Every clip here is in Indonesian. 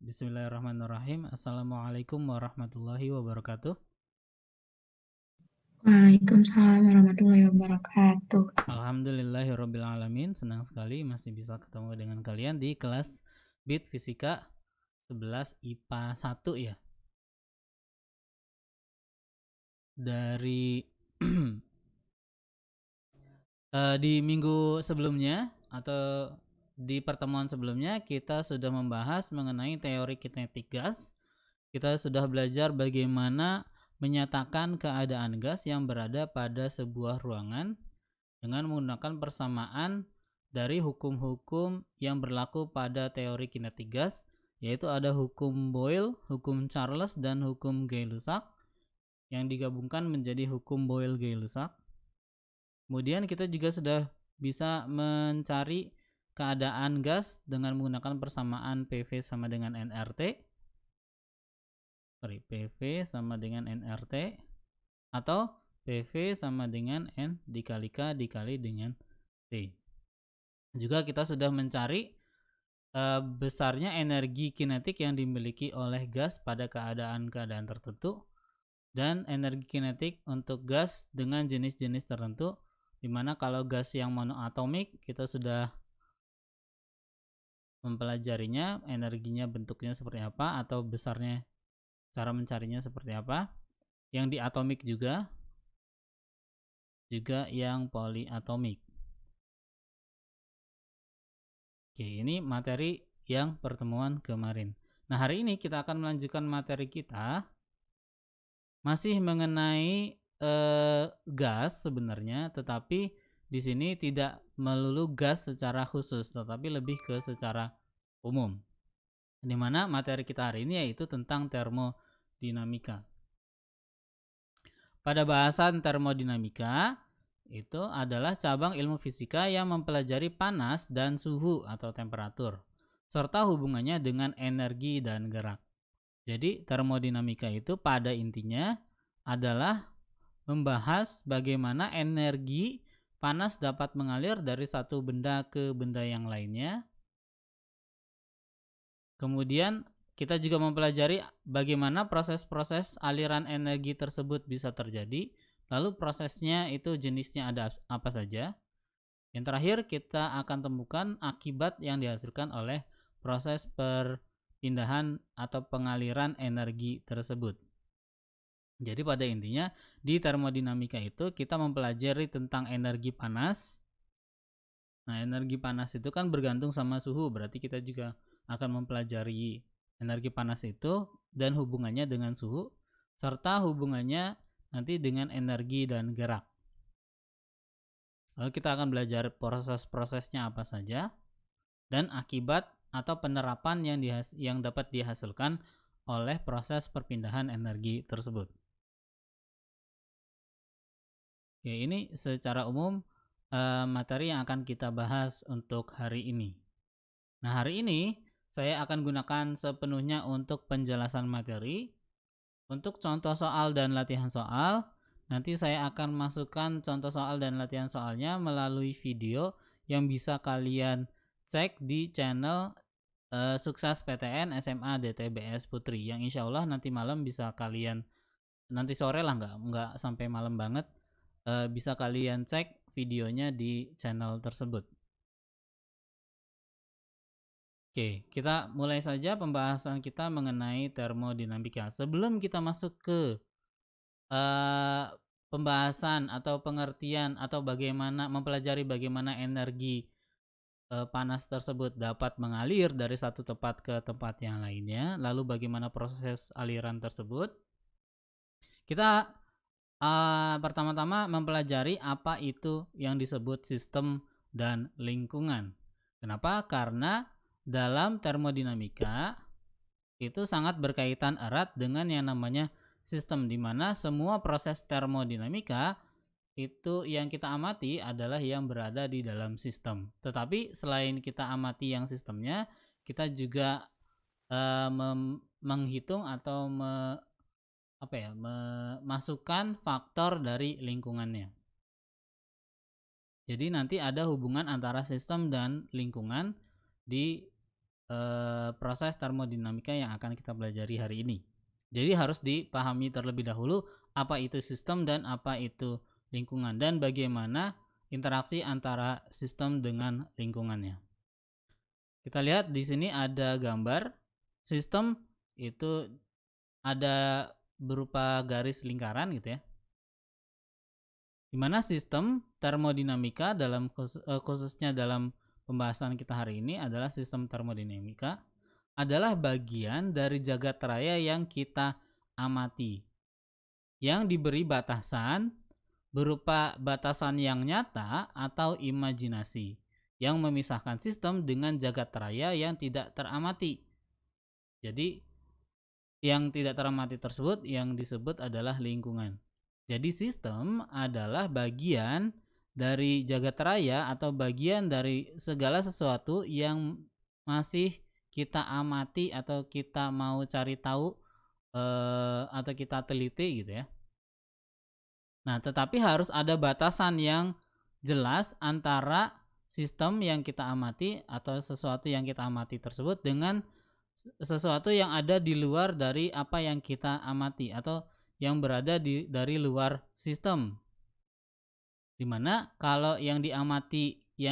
Bismillahirrahmanirrahim. Assalamualaikum warahmatullahi wabarakatuh. Waalaikumsalam warahmatullahi wabarakatuh. Alhamdulillahirrabbilalamin. Senang sekali masih bisa ketemu dengan kalian di kelas BIT Fisika 11 IPA 1 ya. Dari di minggu sebelumnya atau di pertemuan sebelumnya kita sudah membahas mengenai teori kinetik gas. Kita sudah belajar bagaimana menyatakan keadaan gas yang berada pada sebuah ruangan dengan menggunakan persamaan dari hukum-hukum yang berlaku pada teori kinetik gas, yaitu ada hukum Boyle, hukum Charles, dan hukum Gay-Lussac yang digabungkan menjadi hukum Boyle-Gay-Lussac. Kemudian kita juga sudah bisa mencari keadaan gas dengan menggunakan persamaan PV sama dengan nRT. PV sama dengan nRT atau PV sama dengan N dikali K dikali dengan T. Juga kita sudah mencari besarnya energi kinetik yang dimiliki oleh gas pada keadaan-keadaan tertentu dan energi kinetik untuk gas dengan jenis-jenis tertentu, dimana kalau gas yang monoatomik kita sudah mempelajarinya, energinya bentuknya seperti apa atau besarnya cara mencarinya seperti apa. Yang diatomik juga yang poliatomik. Oke, ini materi yang pertemuan kemarin. Nah, hari ini kita akan melanjutkan materi kita masih mengenai gas sebenarnya, tetapi di sini tidak melulu gas secara khusus, tetapi lebih ke secara umum. Di mana materi kita hari ini yaitu tentang termodinamika. Pada bahasan termodinamika itu adalah cabang ilmu fisika yang mempelajari panas dan suhu atau temperatur serta hubungannya dengan energi dan gerak. Jadi termodinamika itu pada intinya adalah membahas bagaimana energi panas dapat mengalir dari satu benda ke benda yang lainnya. Kemudian kita juga mempelajari bagaimana proses-proses aliran energi tersebut bisa terjadi, lalu prosesnya itu jenisnya ada apa saja. Yang terakhir kita akan temukan akibat yang dihasilkan oleh proses perpindahan atau pengaliran energi tersebut. Jadi pada intinya di termodinamika itu kita mempelajari tentang energi panas. Nah, energi panas itu kan bergantung sama suhu, berarti kita juga akan mempelajari energi panas itu dan hubungannya dengan suhu serta hubungannya nanti dengan energi dan gerak. Lalu kita akan belajar proses-prosesnya apa saja dan akibat atau penerapan yang dapat dihasilkan oleh proses perpindahan energi tersebut. Oke, ini secara umum materi yang akan kita bahas untuk hari ini. Nah, hari ini saya akan gunakan sepenuhnya untuk penjelasan materi. Untuk contoh soal dan latihan soal, nanti saya akan masukkan contoh soal dan latihan soalnya melalui video yang bisa kalian cek di channel Sukses PTN SMA DTBS Putri, yang insya Allah nanti malam bisa kalian, nanti sore lah, nggak sampai malam banget, bisa kalian cek videonya di channel tersebut. Oke, kita mulai saja pembahasan kita mengenai termodinamika. Sebelum kita masuk ke pembahasan atau pengertian atau bagaimana mempelajari bagaimana energi panas tersebut dapat mengalir dari satu tempat ke tempat yang lainnya, lalu bagaimana proses aliran tersebut, kita pertama-tama mempelajari apa itu yang disebut sistem dan lingkungan. Kenapa? Karena dalam termodinamika itu sangat berkaitan erat dengan yang namanya sistem, di mana semua proses termodinamika itu yang kita amati adalah yang berada di dalam sistem. Tetapi selain kita amati yang sistemnya, kita juga menghitung atau memasukkan faktor dari lingkungannya. Jadi nanti ada hubungan antara sistem dan lingkungan di proses termodinamika yang akan kita pelajari hari ini. Jadi harus dipahami terlebih dahulu apa itu sistem dan apa itu lingkungan dan bagaimana interaksi antara sistem dengan lingkungannya. Kita lihat di sini ada gambar sistem itu ada berupa garis lingkaran gitu ya. Dimana sistem termodinamika khususnya dalam pembahasan kita hari ini adalah sistem termodinamika adalah bagian dari jagat raya yang kita amati, yang diberi batasan berupa batasan yang nyata atau imajinasi, yang memisahkan sistem dengan jagat raya yang tidak teramati. Jadi yang tidak teramati tersebut yang disebut adalah lingkungan. Jadi sistem adalah bagian dari jagat raya atau bagian dari segala sesuatu yang masih kita amati atau kita mau cari tahu atau kita teliti gitu ya. Nah, tetapi harus ada batasan yang jelas antara sistem yang kita amati atau sesuatu yang kita amati tersebut dengan sesuatu yang ada di luar dari apa yang kita amati atau yang berada dari luar sistem. Dimana kalau yang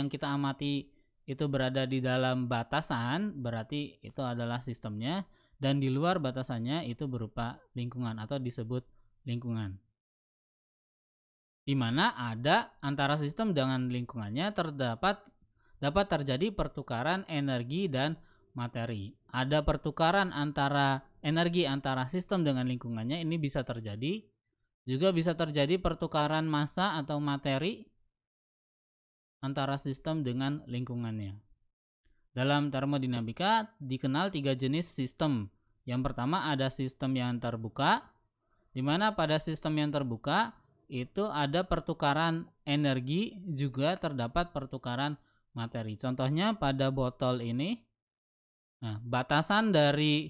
kita amati itu berada di dalam batasan, berarti itu adalah sistemnya, dan di luar batasannya itu berupa lingkungan atau disebut lingkungan. Dimana ada antara sistem dengan lingkungannya dapat terjadi pertukaran energi dan materi. Ada pertukaran antara energi antara sistem dengan lingkungannya, ini bisa terjadi. Juga bisa terjadi pertukaran massa atau materi antara sistem dengan lingkungannya. Dalam termodinamika dikenal 3 jenis sistem. Yang pertama ada sistem yang terbuka, di mana pada sistem yang terbuka itu ada pertukaran energi, juga terdapat pertukaran materi. Contohnya pada botol ini. Nah, batasan dari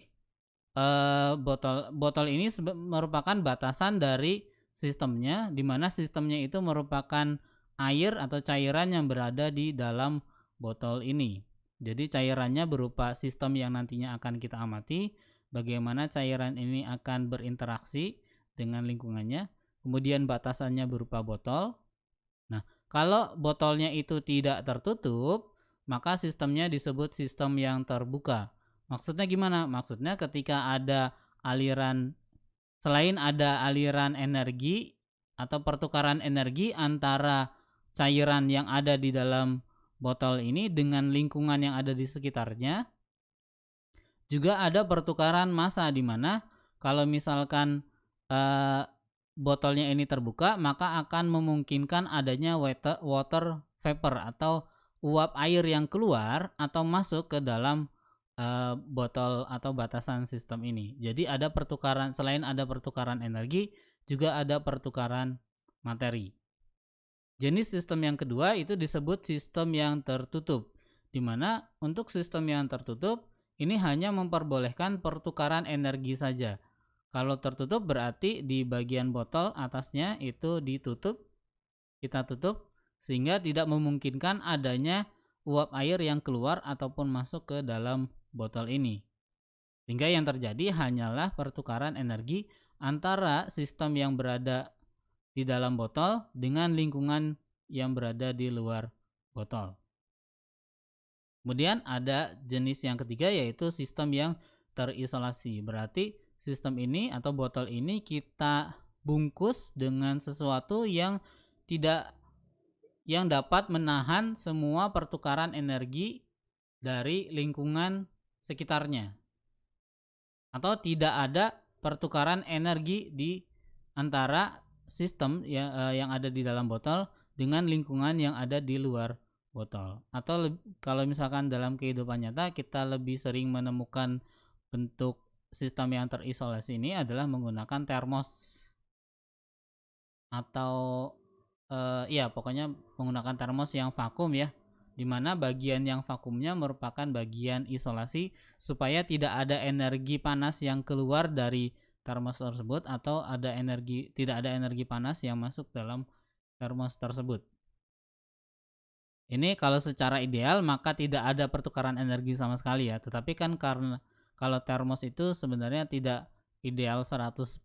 botol ini merupakan batasan dari sistemnya, di mana sistemnya itu merupakan air atau cairan yang berada di dalam botol ini. Jadi cairannya berupa sistem yang nantinya akan kita amati, bagaimana cairan ini akan berinteraksi dengan lingkungannya. Kemudian batasannya berupa botol. Nah, kalau botolnya itu tidak tertutup, maka sistemnya disebut sistem yang terbuka. Maksudnya gimana? Maksudnya ketika ada selain ada aliran energi atau pertukaran energi antara cairan yang ada di dalam botol ini dengan lingkungan yang ada di sekitarnya, juga ada pertukaran massa, di mana kalau misalkan botolnya ini terbuka, maka akan memungkinkan adanya water vapor atau uap air yang keluar atau masuk ke dalam botol atau batasan sistem ini. Jadi ada pertukaran, selain ada pertukaran energi, juga ada pertukaran materi. Jenis sistem yang kedua itu disebut sistem yang tertutup, di mana untuk sistem yang tertutup ini hanya memperbolehkan pertukaran energi saja. Kalau tertutup berarti di bagian botol atasnya itu kita tutup sehingga tidak memungkinkan adanya uap air yang keluar ataupun masuk ke dalam botol ini. Sehingga yang terjadi hanyalah pertukaran energi antara sistem yang berada di dalam botol dengan lingkungan yang berada di luar botol. Kemudian ada jenis yang ketiga, yaitu sistem yang terisolasi. Berarti sistem ini atau botol ini kita bungkus dengan sesuatu yang dapat menahan semua pertukaran energi dari lingkungan sekitarnya, atau tidak ada pertukaran energi di antara sistem yang ada di dalam botol dengan lingkungan yang ada di luar botol. Atau kalau misalkan dalam kehidupan nyata kita lebih sering menemukan bentuk sistem yang terisolasi ini adalah menggunakan termos atau pokoknya menggunakan termos yang vakum ya, dimana bagian yang vakumnya merupakan bagian isolasi supaya tidak ada energi panas yang keluar dari termos tersebut atau tidak ada energi panas yang masuk dalam termos tersebut. Ini kalau secara ideal maka tidak ada pertukaran energi sama sekali ya. Tetapi kan karena kalau termos itu sebenarnya tidak ideal 100%.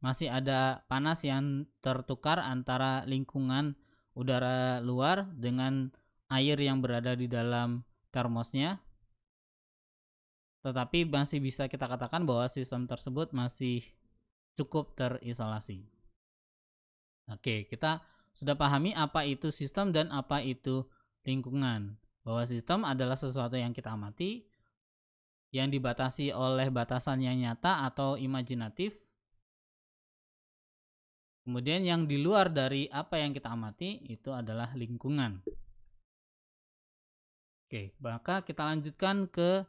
Masih ada panas yang tertukar antara lingkungan udara luar dengan air yang berada di dalam termosnya. Tetapi masih bisa kita katakan bahwa sistem tersebut masih cukup terisolasi. Oke, kita sudah pahami apa itu sistem dan apa itu lingkungan. Bahwa sistem adalah sesuatu yang kita amati, yang dibatasi oleh batasan yang nyata atau imajinatif. Kemudian yang di luar dari apa yang kita amati itu adalah lingkungan. Oke, maka kita lanjutkan ke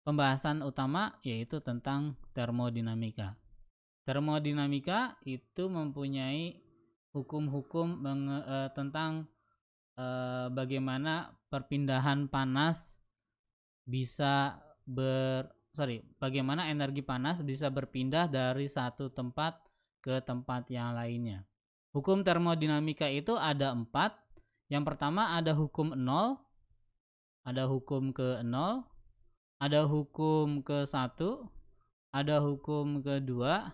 pembahasan utama, yaitu tentang termodinamika. Termodinamika itu mempunyai hukum-hukum tentang bagaimana perpindahan panas bisa bagaimana energi panas bisa berpindah dari satu tempat ke tempat yang lainnya. Hukum termodinamika itu ada 4. Yang pertama ada hukum 0, ada hukum ke 0, ada hukum ke 1, ada hukum kedua,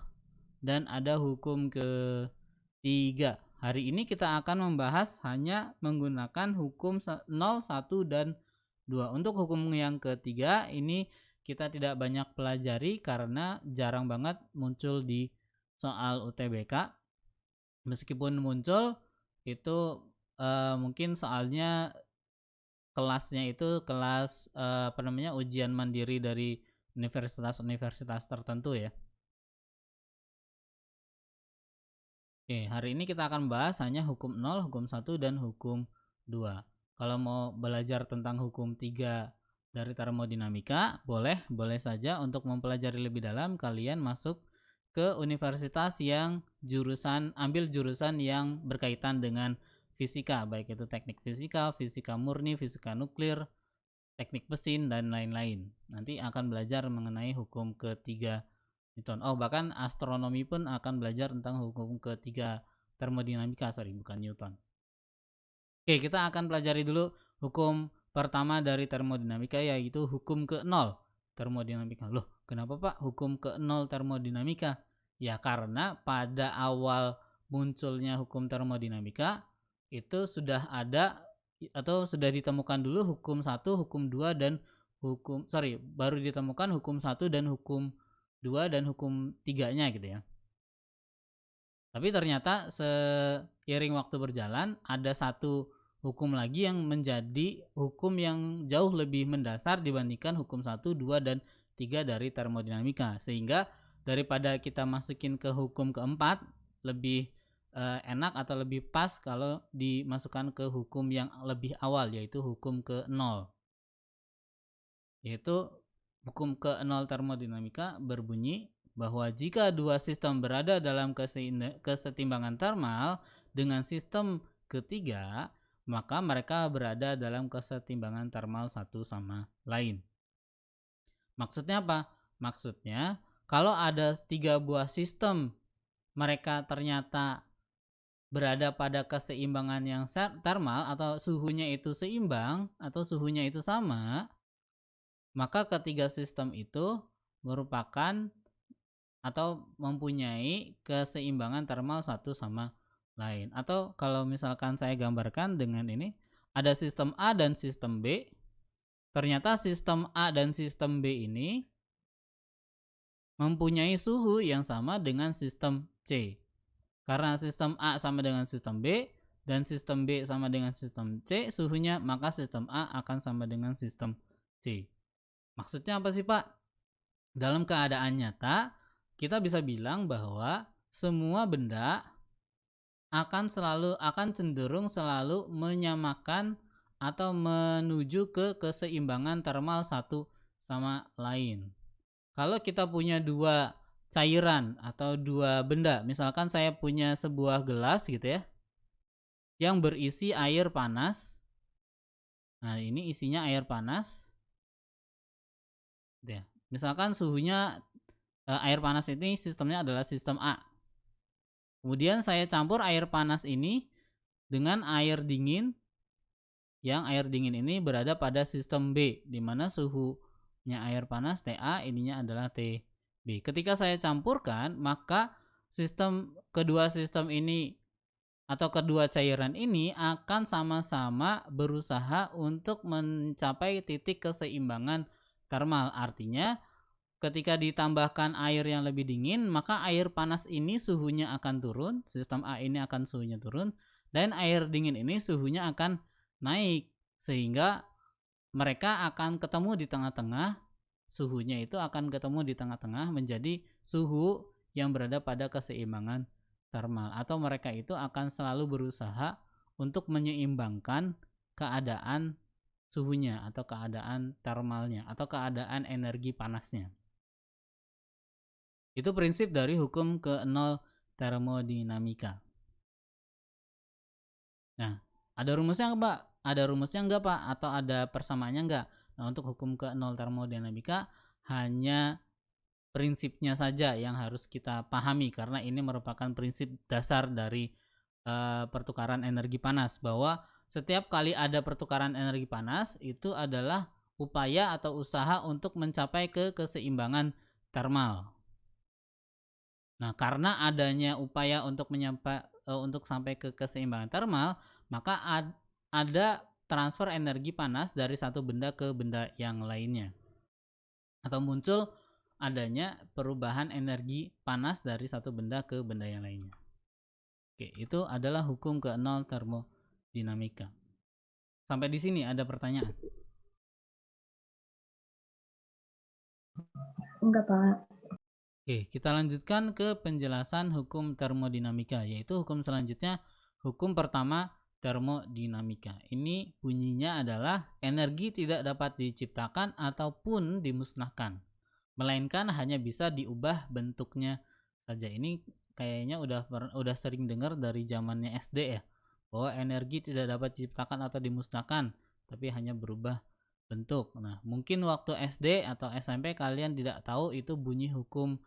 dan ada hukum ketiga. Hari ini kita akan membahas hanya menggunakan hukum 0, 1, dan 2. Untuk hukum yang ketiga ini kita tidak banyak pelajari karena jarang banget muncul di soal UTBK. Meskipun muncul itu mungkin soalnya kelasnya itu kelas ujian mandiri dari universitas-universitas tertentu ya. Oke, hari ini kita akan bahas hanya hukum 0, hukum 1, dan hukum 2. Kalau mau belajar tentang hukum 3 dari termodinamika, boleh saja. Untuk mempelajari lebih dalam, kalian masuk ke universitas yang ambil jurusan yang berkaitan dengan fisika, baik itu teknik fisika, fisika murni, fisika nuklir, teknik mesin, dan lain-lain. Nanti akan belajar mengenai hukum ketiga Newton. Bahkan astronomi pun akan belajar tentang hukum ketiga termodinamika, bukan Newton. Oke, kita akan pelajari dulu hukum pertama dari termodinamika, yaitu hukum ke-0 termodinamika. Loh, kenapa Pak hukum ke-0 termodinamika? Ya karena pada awal munculnya hukum termodinamika itu sudah ada atau sudah ditemukan dulu hukum 1, hukum 2 dan baru ditemukan hukum 1 dan hukum 2 dan hukum 3-nya gitu ya. Tapi ternyata seiring waktu berjalan ada satu hukum lagi yang menjadi hukum yang jauh lebih mendasar dibandingkan hukum 1, 2, dan 3 dari termodinamika. Sehingga daripada kita masukin ke hukum keempat, lebih enak atau lebih pas kalau dimasukkan ke hukum yang lebih awal, yaitu hukum ke-0. Yaitu hukum ke-0 termodinamika berbunyi bahwa jika dua sistem berada dalam kesetimbangan termal dengan sistem ketiga, maka mereka berada dalam kesetimbangan termal satu sama lain. Maksudnya apa? Maksudnya kalau ada 3 buah sistem, mereka ternyata berada pada keseimbangan yang termal atau suhunya itu seimbang atau suhunya itu sama, maka ketiga sistem itu merupakan atau mempunyai keseimbangan termal satu sama lain. Atau kalau misalkan saya gambarkan dengan ini, ada sistem A dan sistem B. Ternyata sistem A dan sistem B ini mempunyai suhu yang sama dengan sistem C. Karena sistem A sama dengan sistem B dan sistem B sama dengan sistem C suhunya, maka sistem A akan sama dengan sistem C. Maksudnya apa sih Pak? Dalam keadaan nyata, kita bisa bilang bahwa semua benda akan cenderung selalu menyamakan atau menuju ke keseimbangan termal satu sama lain. Kalau kita punya dua cairan atau dua benda, misalkan saya punya sebuah gelas gitu ya, yang berisi air panas. Nah, ini isinya air panas. Ya. Misalkan suhunya air panas ini sistemnya adalah sistem A. Kemudian saya campur air panas ini dengan air dingin yang air dingin ini berada pada sistem B, di mana suhunya air panas TA, ininya adalah TB. Ketika saya campurkan, maka kedua sistem ini atau kedua cairan ini akan sama-sama berusaha untuk mencapai titik keseimbangan termal. Artinya, ketika ditambahkan air yang lebih dingin, maka air panas ini suhunya akan turun, sistem A ini akan suhunya turun, dan air dingin ini suhunya akan naik, sehingga mereka akan ketemu di tengah-tengah, suhunya itu akan ketemu di tengah-tengah menjadi suhu yang berada pada keseimbangan termal, atau mereka itu akan selalu berusaha untuk menyeimbangkan keadaan suhunya atau keadaan termalnya atau keadaan energi panasnya. Itu prinsip dari hukum ke-0 termodinamika. Nah, ada rumusnya nggak, Pak? Ada rumusnya nggak, Pak? Atau ada persamaannya nggak? Nah, untuk hukum ke-0 termodinamika hanya prinsipnya saja yang harus kita pahami, karena ini merupakan prinsip dasar dari pertukaran energi panas, bahwa setiap kali ada pertukaran energi panas itu adalah upaya atau usaha untuk mencapai ke keseimbangan termal. Nah, karena adanya upaya untuk sampai ke keseimbangan termal, maka ada transfer energi panas dari satu benda ke benda yang lainnya, atau muncul adanya perubahan energi panas dari satu benda ke benda yang lainnya. Oke, itu adalah hukum ke-0 termodinamika. Sampai di sini ada pertanyaan? Enggak, Pak. Oke, kita lanjutkan ke penjelasan hukum termodinamika, yaitu hukum selanjutnya, hukum pertama termodinamika. Ini bunyinya adalah energi tidak dapat diciptakan ataupun dimusnahkan, melainkan hanya bisa diubah bentuknya saja. Ini kayaknya udah sering dengar dari zamannya SD ya, bahwa energi tidak dapat diciptakan atau dimusnahkan, tapi hanya berubah bentuk. Nah, mungkin waktu SD atau SMP kalian tidak tahu itu bunyi hukum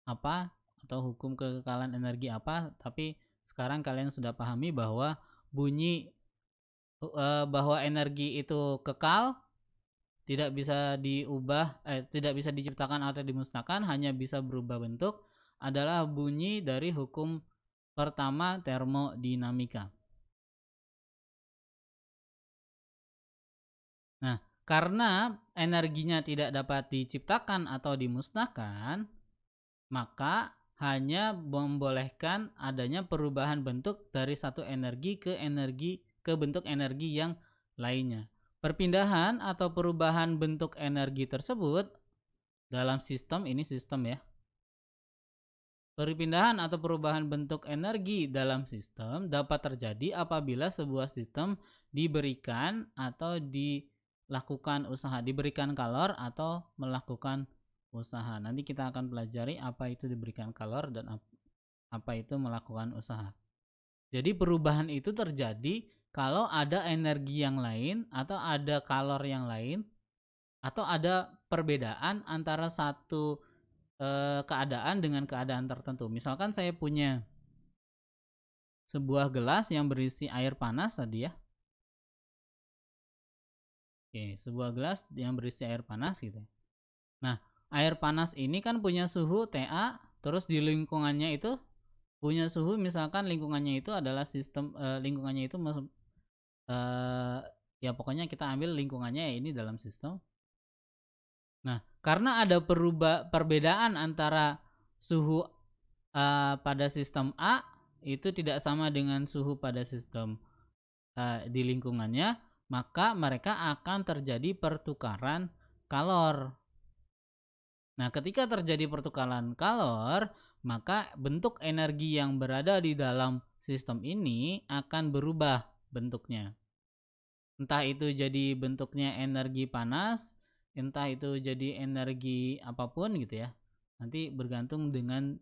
apa atau hukum kekekalan energi apa, tapi sekarang kalian sudah pahami bahwa bunyi bahwa energi itu kekal, tidak bisa diubah, tidak bisa diciptakan atau dimusnahkan, hanya bisa berubah bentuk, adalah bunyi dari hukum pertama termodinamika. Nah, karena energinya tidak dapat diciptakan atau dimusnahkan, maka hanya membolehkan adanya perubahan bentuk dari satu energi ke bentuk energi yang lainnya. Perpindahan atau perubahan bentuk energi tersebut dalam sistem, ini sistem ya. Perpindahan atau perubahan bentuk energi dalam sistem dapat terjadi apabila sebuah sistem diberikan atau dilakukan usaha, diberikan kalor atau melakukan usaha. Nanti kita akan pelajari apa itu diberikan kalor dan apa itu melakukan usaha. Jadi perubahan itu terjadi kalau ada energi yang lain atau ada kalor yang lain atau ada perbedaan antara satu keadaan dengan keadaan tertentu. Misalkan saya punya sebuah gelas yang berisi air panas tadi ya. Oke, sebuah gelas yang berisi air panas gitu. Nah, air panas ini kan punya suhu TA, terus di lingkungannya itu punya suhu, misalkan lingkungannya itu adalah sistem lingkungannya itu ya pokoknya kita ambil lingkungannya ya ini dalam sistem. Nah, karena ada perbedaan antara suhu pada sistem A itu tidak sama dengan suhu pada sistem di lingkungannya, maka mereka akan terjadi pertukaran kalor. Nah, ketika terjadi pertukaran kalor, maka bentuk energi yang berada di dalam sistem ini akan berubah bentuknya. Entah itu jadi bentuknya energi panas, entah itu jadi energi apapun gitu ya. Nanti bergantung dengan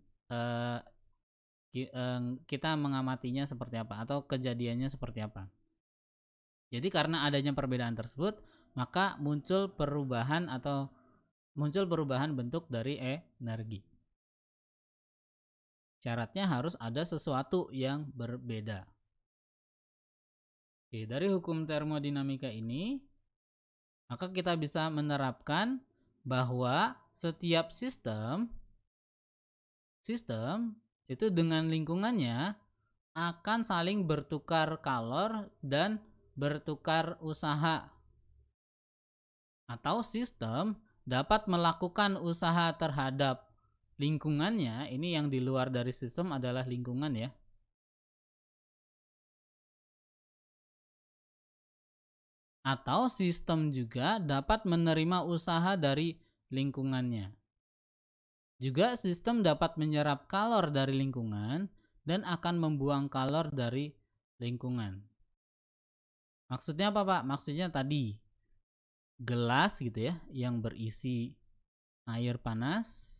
kita mengamatinya seperti apa atau kejadiannya seperti apa. Jadi karena adanya perbedaan tersebut, maka muncul perubahan bentuk dari energi. Syaratnya harus ada sesuatu yang berbeda. Oke, dari hukum termodinamika ini, maka kita bisa menerapkan bahwa setiap sistem itu dengan lingkungannya akan saling bertukar kalor dan bertukar usaha. Atau sistem dapat melakukan usaha terhadap lingkungannya, ini yang di luar dari sistem adalah lingkungan ya. Atau sistem juga dapat menerima usaha dari lingkungannya. Juga sistem dapat menyerap kalor dari lingkungan dan akan membuang kalor dari lingkungan. Maksudnya apa, Pak? Maksudnya tadi gelas gitu ya yang berisi air panas,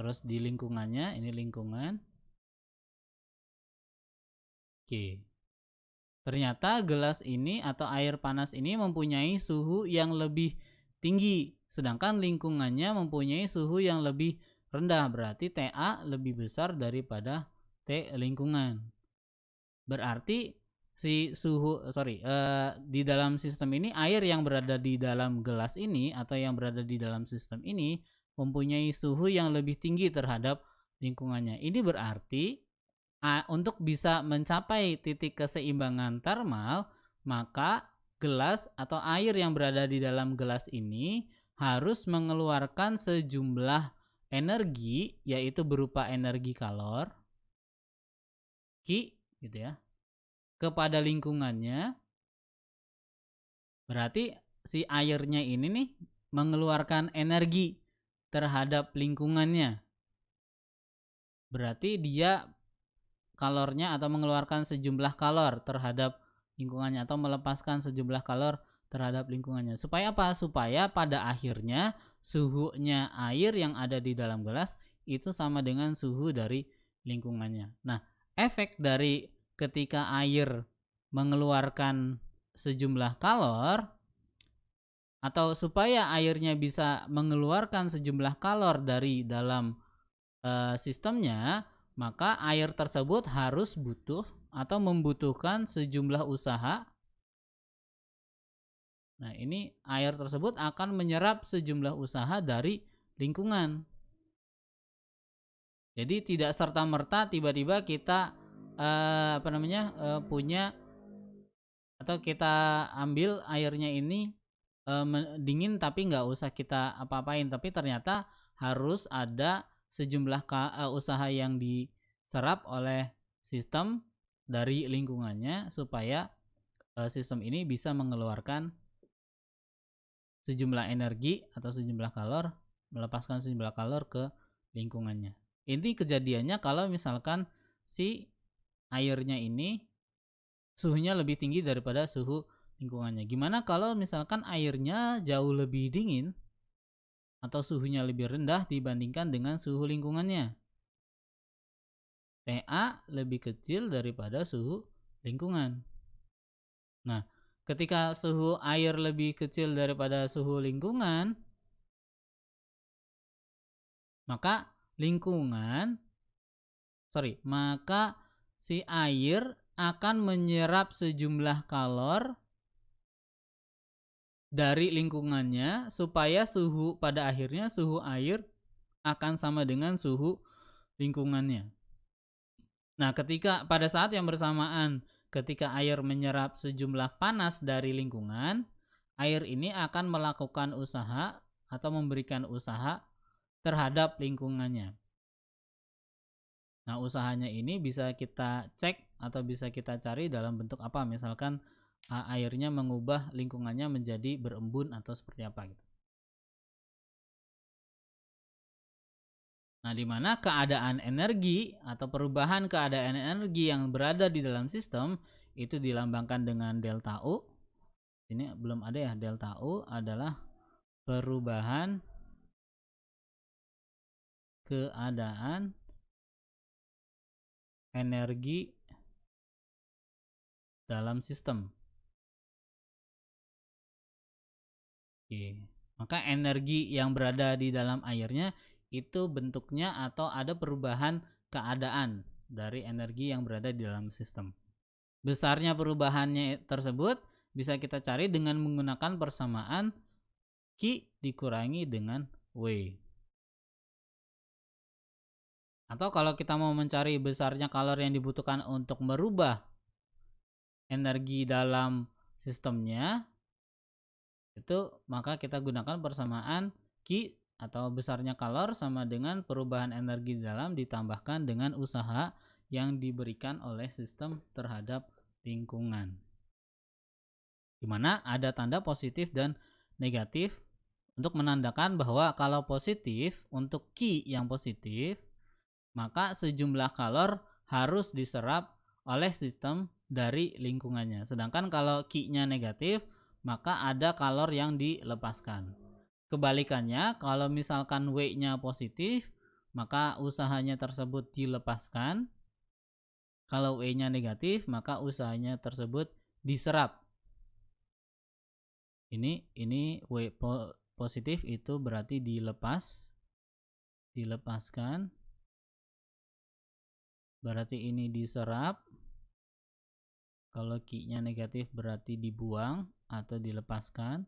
terus di lingkungannya, ini lingkungan. Oke. Ternyata gelas ini atau air panas ini mempunyai suhu yang lebih tinggi, sedangkan lingkungannya mempunyai suhu yang lebih rendah. Berarti TA lebih besar daripada T lingkungan. Berarti di dalam sistem ini air yang berada di dalam gelas ini atau yang berada di dalam sistem ini mempunyai suhu yang lebih tinggi terhadap lingkungannya. Ini berarti untuk bisa mencapai titik keseimbangan termal, maka gelas atau air yang berada di dalam gelas ini harus mengeluarkan sejumlah energi, yaitu berupa energi kalor, Q gitu ya, kepada lingkungannya. Berarti si airnya ini nih mengeluarkan energi terhadap lingkungannya. Berarti dia kalornya atau mengeluarkan sejumlah kalor terhadap lingkungannya atau melepaskan sejumlah kalor terhadap lingkungannya. Supaya apa? Supaya pada akhirnya suhunya air yang ada di dalam gelas itu sama dengan suhu dari lingkungannya. Nah, efek dari ketika air mengeluarkan sejumlah kalor atau supaya airnya bisa mengeluarkan sejumlah kalor dari dalam sistemnya, maka air tersebut harus butuh atau membutuhkan sejumlah usaha. Nah, ini air tersebut akan menyerap sejumlah usaha dari lingkungan. Jadi tidak serta-merta tiba-tiba kita punya atau kita ambil airnya ini dingin tapi nggak usah kita apa-apain, tapi ternyata harus ada sejumlah usaha yang diserap oleh sistem dari lingkungannya supaya sistem ini bisa mengeluarkan sejumlah energi atau sejumlah kalor, melepaskan sejumlah kalor ke lingkungannya. Ini kejadiannya kalau misalkan si airnya ini suhunya lebih tinggi daripada suhu lingkungannya. Gimana kalau misalkan airnya jauh lebih dingin atau suhunya lebih rendah dibandingkan dengan suhu lingkungannya? TA lebih kecil daripada suhu lingkungan. Nah, ketika suhu air lebih kecil daripada suhu lingkungan, maka si air akan menyerap sejumlah kalor dari lingkungannya supaya pada akhirnya suhu air akan sama dengan suhu lingkungannya. Nah, pada saat yang bersamaan ketika air menyerap sejumlah panas dari lingkungan, air ini akan melakukan usaha atau memberikan usaha terhadap lingkungannya. Nah, usahanya ini bisa kita cek atau bisa kita cari dalam bentuk apa? Misalkan airnya mengubah lingkungannya menjadi berembun atau seperti apa gitu. Nah, di mana keadaan energi atau perubahan keadaan energi yang berada di dalam sistem itu dilambangkan dengan delta U. Ini belum ada ya, delta U adalah perubahan keadaan energi dalam sistem. Oke. Maka energi yang berada di dalam airnya itu bentuknya atau ada perubahan keadaan. dari energi yang berada di dalam sistem. Besarnya perubahannya tersebut bisa kita cari dengan menggunakan persamaan Q dikurangi dengan W. Atau kalau kita mau mencari besarnya kalori yang dibutuhkan untuk merubah energi dalam sistemnya, itu maka kita gunakan persamaan Q atau besarnya kalor sama dengan perubahan energi di dalam ditambahkan dengan usaha yang diberikan oleh sistem terhadap lingkungan. Di mana ada tanda positif dan negatif untuk menandakan bahwa kalau positif untuk Q yang positif, maka sejumlah kalor harus diserap oleh sistem dari lingkungannya. Sedangkan kalau Q-nya negatif, maka ada kalor yang dilepaskan. Kebalikannya, kalau misalkan W-nya positif, maka usahanya tersebut dilepaskan. Kalau W-nya negatif, maka usahanya tersebut diserap. Ini W positif itu berarti dilepaskan. Berarti ini diserap. Kalau Q-nya negatif berarti dibuang atau dilepaskan.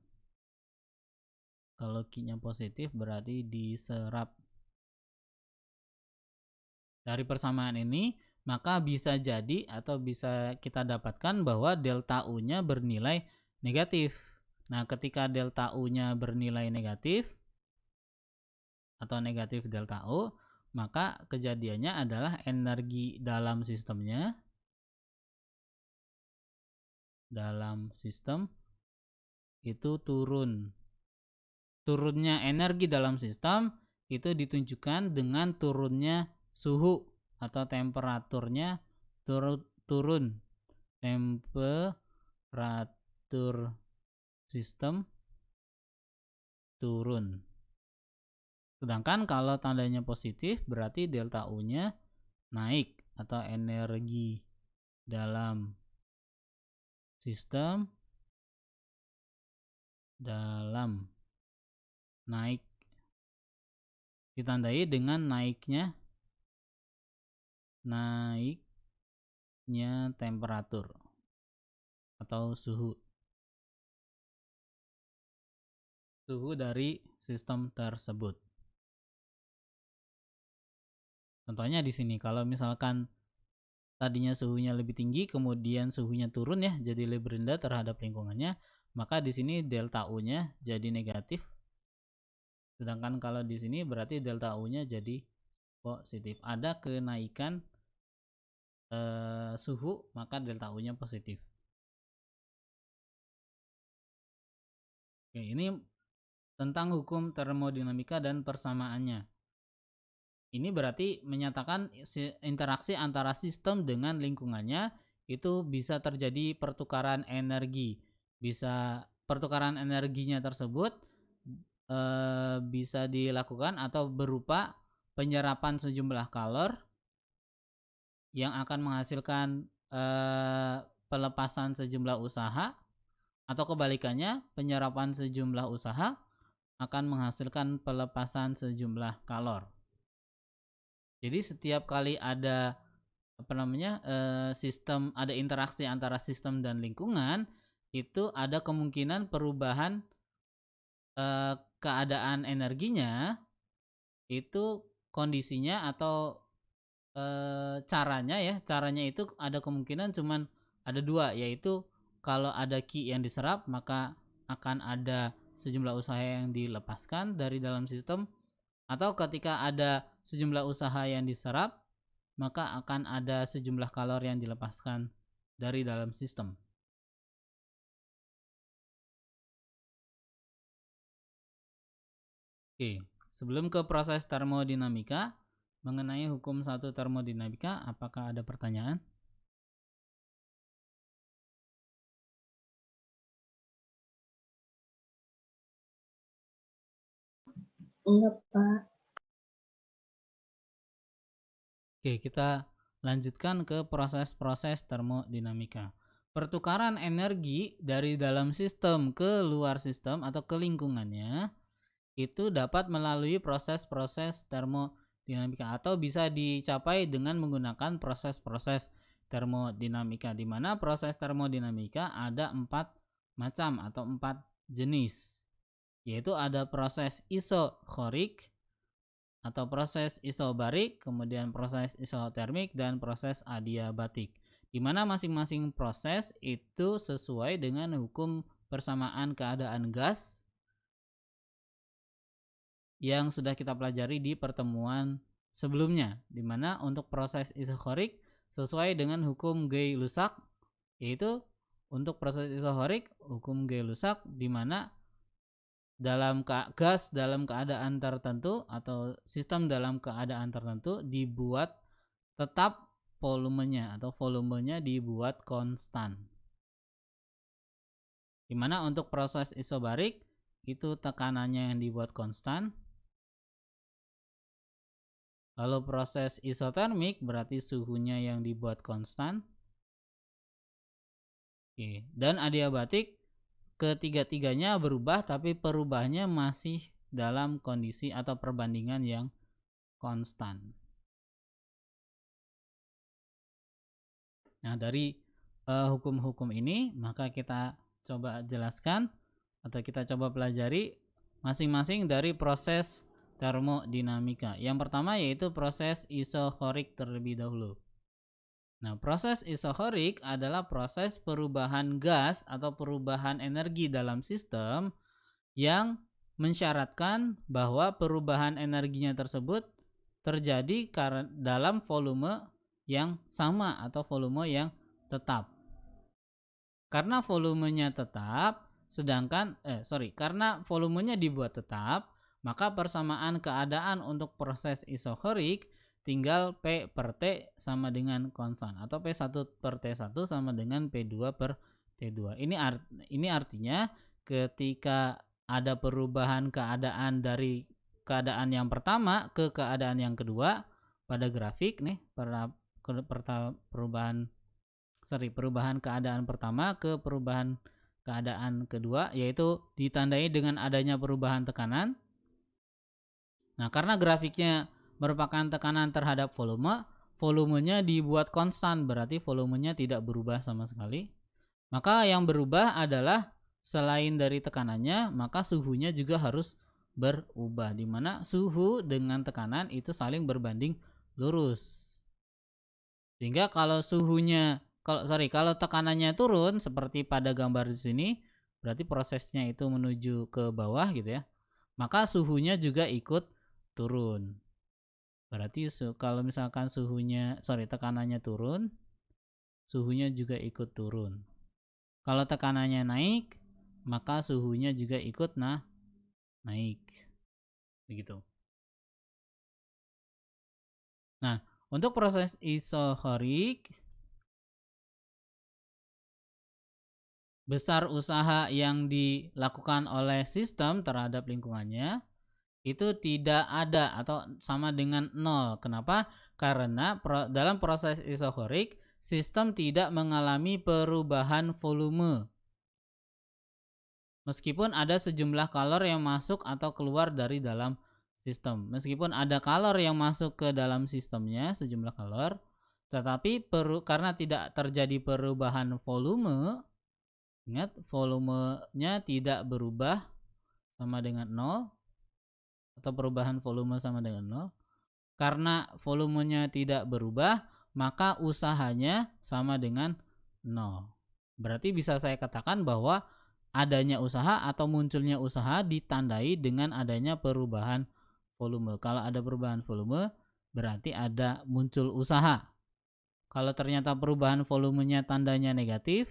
Kalau Q-nya positif berarti diserap. Dari persamaan ini, maka bisa jadi atau bisa kita dapatkan bahwa delta U-nya bernilai negatif. Nah, ketika delta U-nya bernilai negatif atau negatif delta U, maka kejadiannya adalah energi dalam sistemnya, dalam sistem itu turun. Turunnya energi dalam sistem itu ditunjukkan dengan turunnya suhu atau temperaturnya turun. Temperatur sistem turun. Sedangkan kalau tandanya positif berarti delta U-nya naik atau energi dalam sistem naik, ditandai dengan naiknya temperatur atau suhu dari sistem tersebut. Contohnya di sini kalau misalkan tadinya suhunya lebih tinggi kemudian suhunya turun ya, jadi lebih rendah terhadap lingkungannya, maka di sini delta U-nya jadi negatif. Sedangkan kalau di sini berarti delta U-nya jadi positif. Ada kenaikan suhu, maka delta U-nya positif. Oke, ini tentang hukum termodinamika dan persamaannya. Ini berarti menyatakan interaksi antara sistem dengan lingkungannya itu bisa terjadi pertukaran energi. Bisa pertukaran energinya tersebut bisa dilakukan atau berupa penyerapan sejumlah kalor yang akan menghasilkan pelepasan sejumlah usaha, atau kebalikannya penyerapan sejumlah usaha akan menghasilkan pelepasan sejumlah kalor. Jadi setiap kali ada sistem, ada interaksi antara sistem dan lingkungan, itu ada kemungkinan perubahan keadaan energinya, itu kondisinya atau caranya itu ada kemungkinan cuman ada dua, yaitu kalau ada Q yang diserap maka akan ada sejumlah usaha yang dilepaskan dari dalam sistem, atau ketika ada sejumlah usaha yang diserap maka akan ada sejumlah kalor yang dilepaskan dari dalam sistem. Oke, sebelum ke proses termodinamika, mengenai hukum 1 termodinamika, apakah ada pertanyaan? Enggak, Pak. Oke, kita lanjutkan ke proses-proses termodinamika. Pertukaran energi dari dalam sistem ke luar sistem atau ke lingkungannya itu dapat melalui proses-proses termodinamika dinamika, atau bisa dicapai dengan menggunakan proses-proses termodinamika, di mana proses termodinamika ada 4 macam atau 4 jenis, yaitu ada proses isochorik atau proses isobarik, kemudian proses isotermik, dan proses adiabatik, di mana masing-masing proses itu sesuai dengan hukum persamaan keadaan gas yang sudah kita pelajari di pertemuan sebelumnya, di mana untuk proses isochorik sesuai dengan hukum Gay-Lussac, yaitu untuk proses isochorik hukum Gay-Lussac di mana gas dalam keadaan tertentu atau sistem dalam keadaan tertentu dibuat tetap volumenya, atau volumenya dibuat konstan. Di mana untuk proses isobarik itu tekanannya yang dibuat konstan. Lalu proses isotermik berarti suhunya yang dibuat konstan. Oke, dan adiabatik ketiga-tiganya berubah, tapi perubahannya masih dalam kondisi atau perbandingan yang konstan. Nah, dari hukum-hukum ini maka kita coba jelaskan atau kita coba pelajari masing-masing dari proses termodinamika. Yang pertama yaitu proses isochorik terlebih dahulu. Nah, proses isochorik adalah proses perubahan gas atau perubahan energi dalam sistem yang mensyaratkan bahwa perubahan energinya tersebut terjadi dalam volume yang sama atau volume yang tetap. Karena volumenya tetap, karena volumenya dibuat tetap, maka persamaan keadaan untuk proses isochorik tinggal P per T sama dengan konstan, atau P1 per T1 sama dengan P2 per T2. Ini artinya ketika ada perubahan keadaan dari keadaan yang pertama ke keadaan yang kedua pada grafik nih, perubahan keadaan pertama ke perubahan keadaan kedua, yaitu ditandai dengan adanya perubahan tekanan. Nah, karena grafiknya merupakan tekanan terhadap volumenya dibuat konstan, berarti volumenya tidak berubah sama sekali. Maka yang berubah adalah selain dari tekanannya, maka suhunya juga harus berubah, di mana suhu dengan tekanan itu saling berbanding lurus. Sehingga kalau tekanannya turun seperti pada gambar di sini, berarti prosesnya itu menuju ke bawah gitu ya. Maka suhunya juga ikut turun. Berarti kalau misalkan tekanannya turun, suhunya juga ikut turun. Kalau tekanannya naik, maka suhunya juga ikut naik. Begitu. Nah, untuk proses isochorik, besar usaha yang dilakukan oleh sistem terhadap lingkungannya itu tidak ada atau sama dengan 0. Kenapa? Karena dalam proses isochorik sistem tidak mengalami perubahan volume. Meskipun ada sejumlah kalor yang masuk atau keluar dari dalam sistem. Meskipun ada kalor yang masuk ke dalam sistemnya, sejumlah kalor, tetapi karena tidak terjadi perubahan volume, ingat volumenya tidak berubah sama dengan 0, atau perubahan volume sama dengan 0. Karena volumenya tidak berubah, maka usahanya sama dengan 0. Berarti bisa saya katakan bahwa adanya usaha atau munculnya usaha ditandai dengan adanya perubahan volume. Kalau ada perubahan volume, berarti ada muncul usaha. Kalau ternyata perubahan volumenya tandanya negatif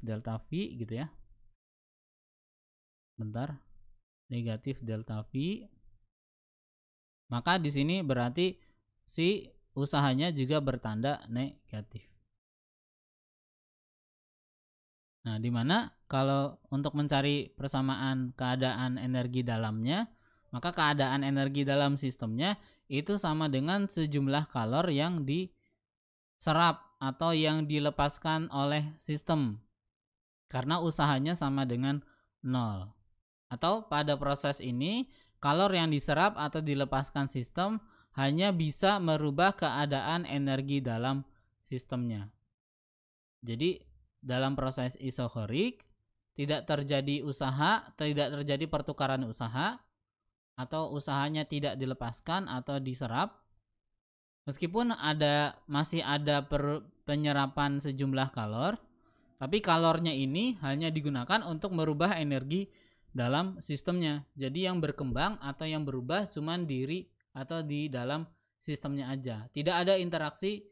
delta V gitu ya. Negatif delta V. Maka di sini berarti si usahanya juga bertanda negatif. Nah, di mana kalau untuk mencari persamaan keadaan energi dalamnya, maka keadaan energi dalam sistemnya itu sama dengan sejumlah kalor yang diserap atau yang dilepaskan oleh sistem. Karena usahanya sama dengan 0. Atau pada proses ini, kalor yang diserap atau dilepaskan sistem hanya bisa merubah keadaan energi dalam sistemnya. Jadi dalam proses isohorik tidak terjadi pertukaran usaha, atau usahanya tidak dilepaskan atau diserap, meskipun masih ada penyerapan sejumlah kalor, tapi kalornya ini hanya digunakan untuk merubah energi dalam sistemnya. Jadi yang berkembang atau yang berubah cuman diri atau di dalam sistemnya aja. Tidak ada interaksi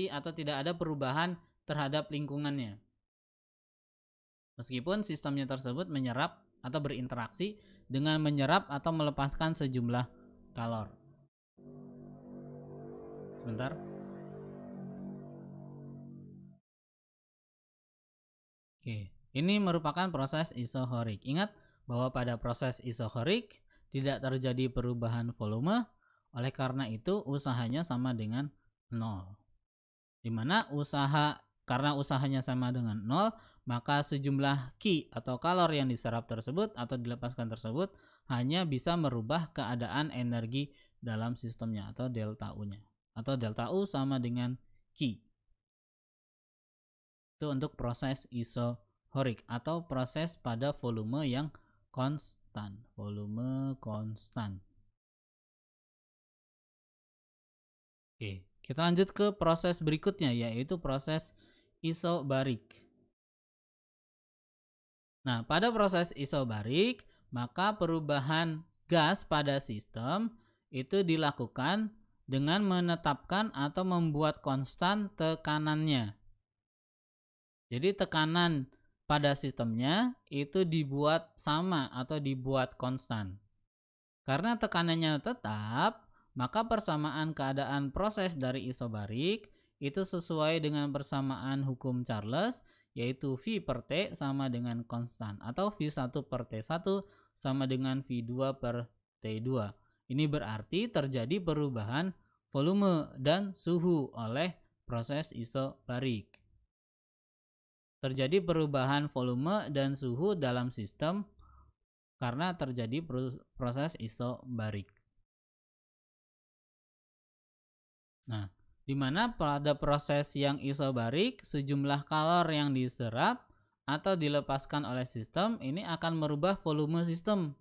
atau tidak ada perubahan terhadap lingkungannya. Meskipun sistemnya tersebut menyerap atau berinteraksi dengan menyerap atau melepaskan sejumlah kalor. Sebentar. Oke, ini merupakan proses isohorik. Ingat bahwa pada proses isohorik tidak terjadi perubahan volume, oleh karena itu usahanya sama dengan 0. Dimana karena usahanya sama dengan 0, maka sejumlah Q atau kalor yang diserap tersebut atau dilepaskan tersebut hanya bisa merubah keadaan energi dalam sistemnya atau delta U-nya. Atau delta U sama dengan Q. Itu untuk proses isohorik atau proses pada volume yang konstan. Volume konstan. Oke, kita lanjut ke proses berikutnya, yaitu proses isobarik. Nah, pada proses isobarik, maka perubahan gas pada sistem itu dilakukan dengan menetapkan atau membuat konstan tekanannya. Jadi tekanan pada sistemnya itu dibuat sama atau dibuat konstan. Karena tekanannya tetap, maka persamaan keadaan proses dari isobarik itu sesuai dengan persamaan hukum Charles, yaitu V per T sama dengan konstan, atau V1 per T1 sama dengan V2 per T2. Ini berarti terjadi perubahan volume dan suhu oleh proses isobarik. Terjadi perubahan volume dan suhu dalam sistem karena terjadi proses isobarik. Nah, di mana pada proses yang isobarik sejumlah kalor yang diserap atau dilepaskan oleh sistem ini akan merubah volume sistem.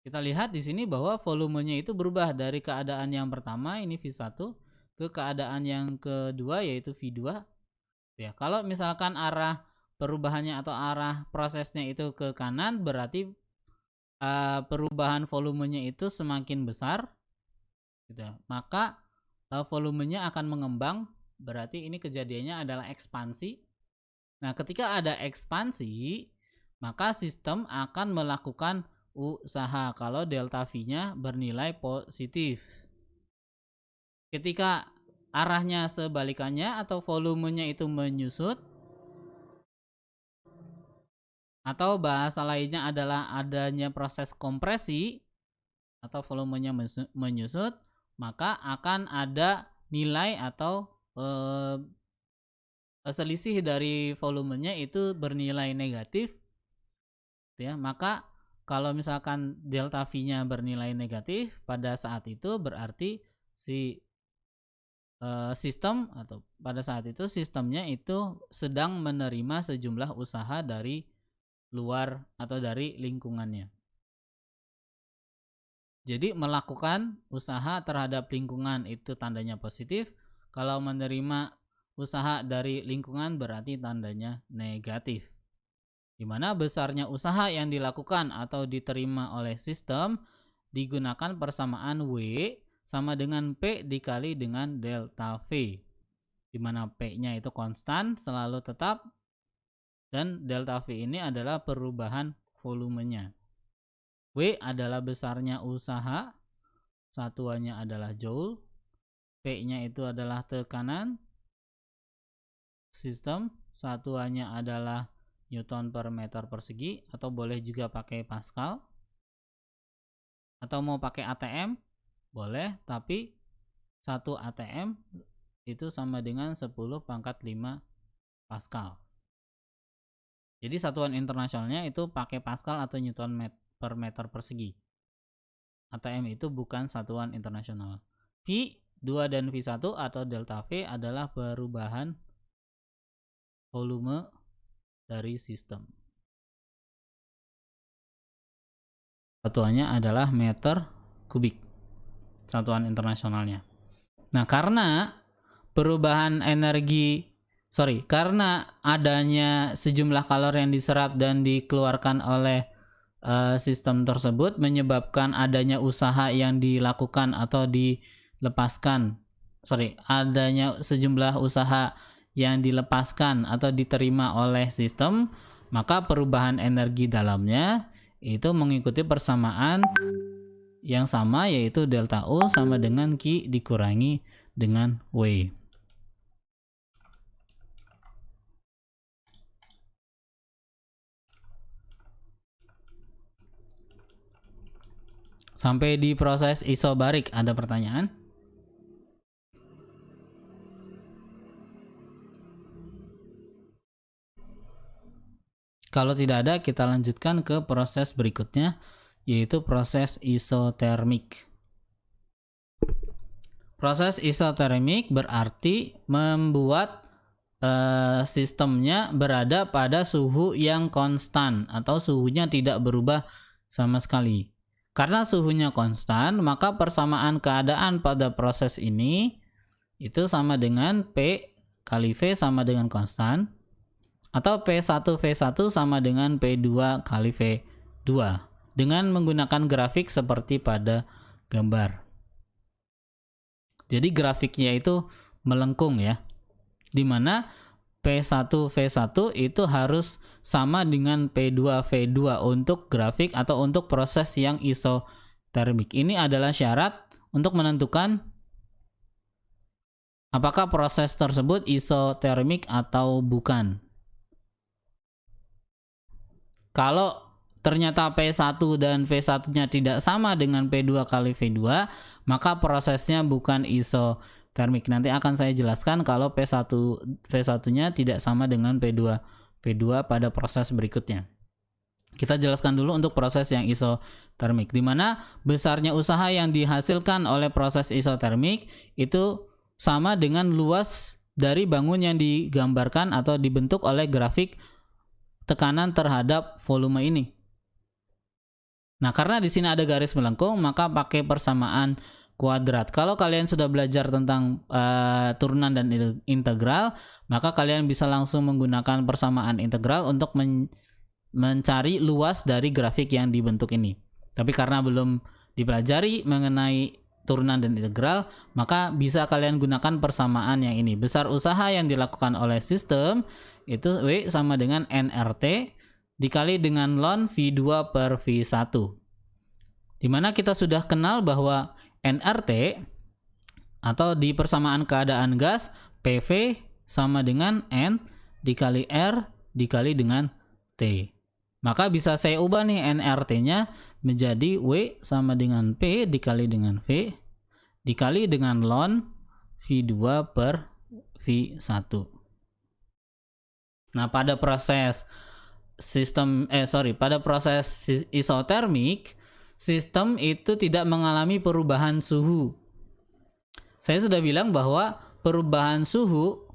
Kita lihat di sini bahwa volumenya itu berubah dari keadaan yang pertama ini V1 ke keadaan yang kedua yaitu V2. Ya, kalau misalkan arah perubahannya atau arah prosesnya itu ke kanan, berarti perubahan volumenya itu semakin besar, gitu. Maka volumenya akan mengembang, berarti ini kejadiannya adalah ekspansi. Nah, ketika ada ekspansi, maka sistem akan melakukan usaha kalau delta V-nya bernilai positif. Ketika arahnya sebalikannya atau volumenya itu menyusut, atau bahasa lainnya adalah adanya proses kompresi atau volumenya menyusut, maka akan ada nilai atau selisih dari volumenya itu bernilai negatif, ya. Maka kalau misalkan delta V-nya bernilai negatif, pada saat itu berarti sistem atau pada saat itu sistemnya itu sedang menerima sejumlah usaha dari luar atau dari lingkungannya. Jadi melakukan usaha terhadap lingkungan itu tandanya positif. Kalau menerima usaha dari lingkungan berarti tandanya negatif. Di mana besarnya usaha yang dilakukan atau diterima oleh sistem digunakan persamaan W sama dengan P dikali dengan delta V. Di mana P-nya itu konstan, selalu tetap, dan delta V ini adalah perubahan volumenya. W adalah besarnya usaha, satuannya adalah joule, P-nya itu adalah tekanan sistem, satuannya adalah Newton per meter persegi, atau boleh juga pakai Pascal, atau mau pakai ATM boleh, tapi 1 ATM itu sama dengan 10 pangkat 5 Pascal. Jadi satuan internasionalnya itu pakai Pascal atau Newton per meter persegi. ATM itu bukan satuan internasional. V2 dan V1 atau delta V adalah perubahan volume dari sistem. Satuannya adalah meter kubik, satuan internasionalnya. Nah, karena adanya sejumlah kalori yang diserap dan dikeluarkan oleh sistem tersebut menyebabkan adanya usaha yang dilakukan atau adanya sejumlah usaha yang dilepaskan atau diterima oleh sistem, maka perubahan energi dalamnya itu mengikuti persamaan yang sama, yaitu delta U sama dengan Q dikurangi dengan W. Sampai di proses isobarik ada pertanyaan? Kalau tidak ada, kita lanjutkan ke proses berikutnya, yaitu proses isotermik. Proses isotermik berarti membuat sistemnya berada pada suhu yang konstan atau suhunya tidak berubah sama sekali. Karena suhunya konstan, maka persamaan keadaan pada proses ini itu sama dengan P kali V sama dengan konstan, atau P1V1 sama dengan P2 kali V2 dengan menggunakan grafik seperti pada gambar. Jadi grafiknya itu melengkung ya, dimana P1V1 itu harus sama dengan P2V2 untuk grafik atau untuk proses yang isotermik. Ini adalah syarat untuk menentukan apakah proses tersebut isotermik atau bukan. Kalau ternyata P1 dan V1-nya tidak sama dengan P2 kali V2, maka prosesnya bukan isotermik. Nanti akan saya jelaskan kalau P1 V1-nya tidak sama dengan P2 V2 pada proses berikutnya. Kita jelaskan dulu untuk proses yang isotermik, di mana besarnya usaha yang dihasilkan oleh proses isotermik itu sama dengan luas dari bangun yang digambarkan atau dibentuk oleh grafik tekanan terhadap volume ini. Nah, karena di sini ada garis melengkung, maka pakai persamaan kuadrat. Kalau kalian sudah belajar tentang turunan dan integral, maka kalian bisa langsung menggunakan persamaan integral untuk mencari luas dari grafik yang dibentuk ini. Tapi karena belum dipelajari mengenai turunan dan integral, maka bisa kalian gunakan persamaan yang ini. Besar usaha yang dilakukan oleh sistem itu W sama dengan nRT dikali dengan ln V2 per V1. Dimana kita sudah kenal bahwa nRT atau di persamaan keadaan gas, PV sama dengan N dikali R dikali dengan T. Maka bisa saya ubah nih nRT-nya menjadi W sama dengan P dikali dengan V dikali dengan ln V2 per V1. Nah, pada proses isotermik, sistem itu tidak mengalami perubahan suhu. Saya sudah bilang bahwa perubahan suhu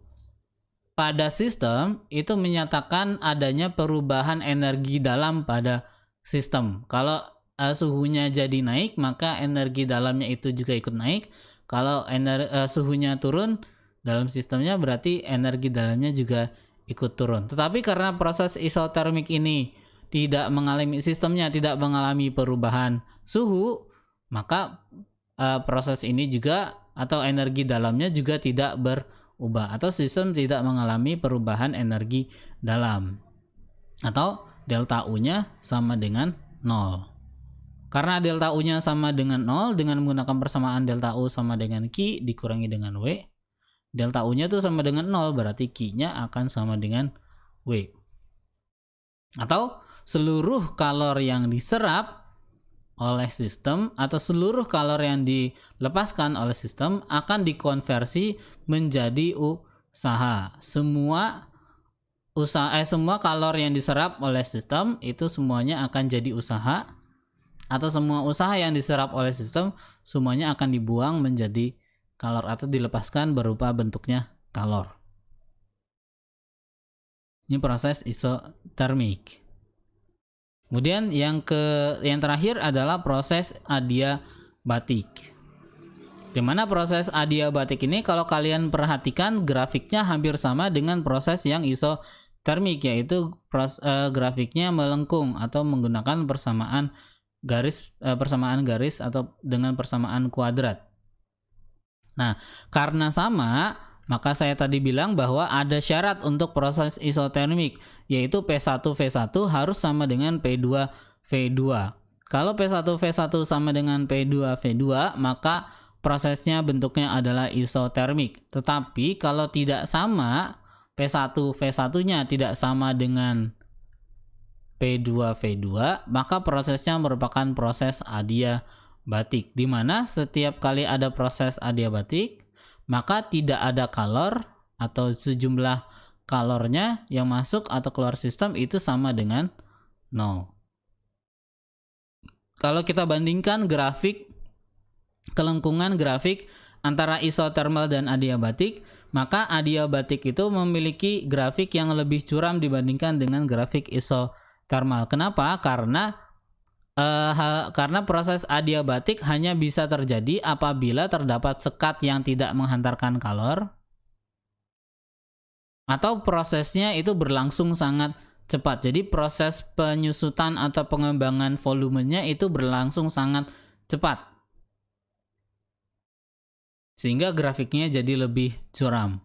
pada sistem itu menyatakan adanya perubahan energi dalam pada sistem. Kalau suhunya jadi naik, maka energi dalamnya itu juga ikut naik. Kalau suhunya turun dalam sistemnya, berarti energi dalamnya juga ikut turun. Tetapi karena proses isotermik ini sistemnya tidak mengalami perubahan suhu, maka proses ini juga atau energi dalamnya juga tidak berubah, atau sistem tidak mengalami perubahan energi dalam, atau delta U-nya sama dengan 0. Karena delta U-nya sama dengan 0, dengan menggunakan persamaan delta U sama dengan Q dikurangi dengan W, delta U-nya tuh sama dengan 0, berarti Q-nya akan sama dengan W. Atau seluruh kalori yang diserap oleh sistem atau seluruh kalori yang dilepaskan oleh sistem akan dikonversi menjadi usaha. Semua semua kalor yang diserap oleh sistem itu semuanya akan jadi usaha, atau semua usaha yang diserap oleh sistem semuanya akan dibuang menjadi kalor atau dilepaskan berupa bentuknya kalor. Ini proses isotermik. Kemudian yang terakhir adalah proses adiabatik. Dimana proses adiabatik ini kalau kalian perhatikan grafiknya hampir sama dengan proses yang isotermik, yaitu grafiknya melengkung atau menggunakan persamaan garis atau dengan persamaan kuadrat. Nah, karena sama, maka saya tadi bilang bahwa ada syarat untuk proses isotermik, yaitu P1V1 harus sama dengan P2V2. Kalau P1V1 sama dengan P2V2, maka prosesnya bentuknya adalah isotermik. Tetapi kalau tidak sama, P1V1-nya tidak sama dengan P2V2, maka prosesnya merupakan proses adiabatik, di mana setiap kali ada proses adiabatik, maka tidak ada kalor atau sejumlah kalornya yang masuk atau keluar sistem itu sama dengan 0. Kalau kita bandingkan kelengkungan grafik antara isotermal dan adiabatik, maka adiabatik itu memiliki grafik yang lebih curam dibandingkan dengan grafik isotermal. Kenapa? Karena proses adiabatik hanya bisa terjadi apabila terdapat sekat yang tidak menghantarkan kalor, atau prosesnya itu berlangsung sangat cepat. Jadi proses penyusutan atau pengembangan volumenya itu berlangsung sangat cepat, sehingga grafiknya jadi lebih curam.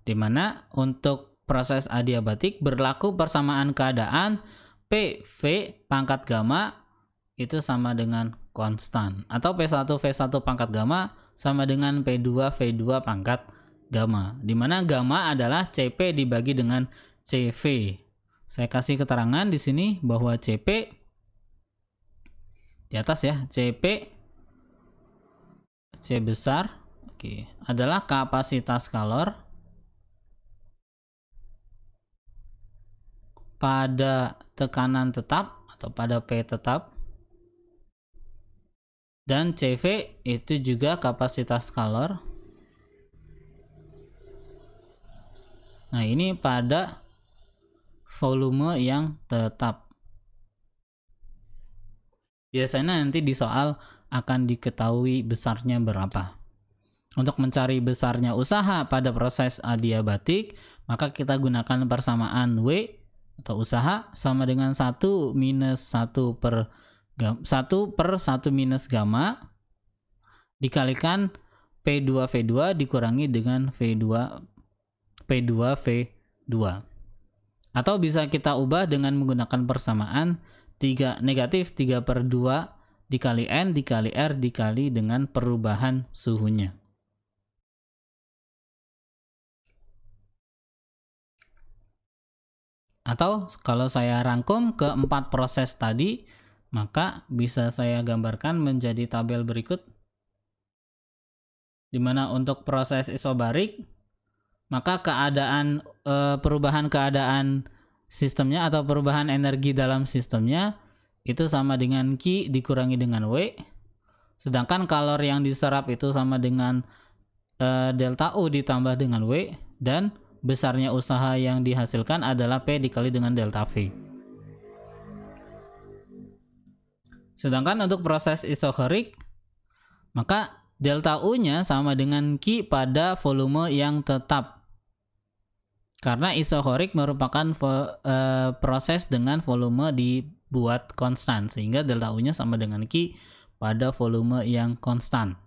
Dimana untuk proses adiabatik berlaku persamaan keadaan PV pangkat gamma itu sama dengan konstan, atau P1V1 pangkat gamma sama dengan P2V2 pangkat gamma, di mana gamma adalah CP dibagi dengan CV. Saya kasih keterangan di sini bahwa CP di atas ya, CP C besar, adalah kapasitas kalor pada tekanan tetap atau pada P tetap, dan CV itu juga kapasitas kalor. Nah, ini pada volume yang tetap. Biasanya nanti di soal akan diketahui besarnya berapa. Untuk mencari besarnya usaha pada proses adiabatik, maka kita gunakan persamaan W atau usaha sama dengan 1 minus 1 per 1 minus gamma dikalikan P2V2 dikurangi dengan P2V2. Atau bisa kita ubah dengan menggunakan persamaan negatif 3 per 2 dikali N dikali R dikali dengan perubahan suhunya. Atau kalau saya rangkum ke 4 proses tadi, maka bisa saya gambarkan menjadi tabel berikut, di mana untuk proses isobarik, maka perubahan keadaan sistemnya atau perubahan energi dalam sistemnya itu sama dengan Q dikurangi dengan W, sedangkan kalor yang diserap itu sama dengan delta U ditambah dengan W, dan besarnya usaha yang dihasilkan adalah P dikali dengan delta V. Sedangkan untuk proses isokorik, maka delta U-nya sama dengan Q pada volume yang tetap. Karena isokorik merupakan proses dengan volume dibuat konstan, sehingga delta U-nya sama dengan Q pada volume yang konstan.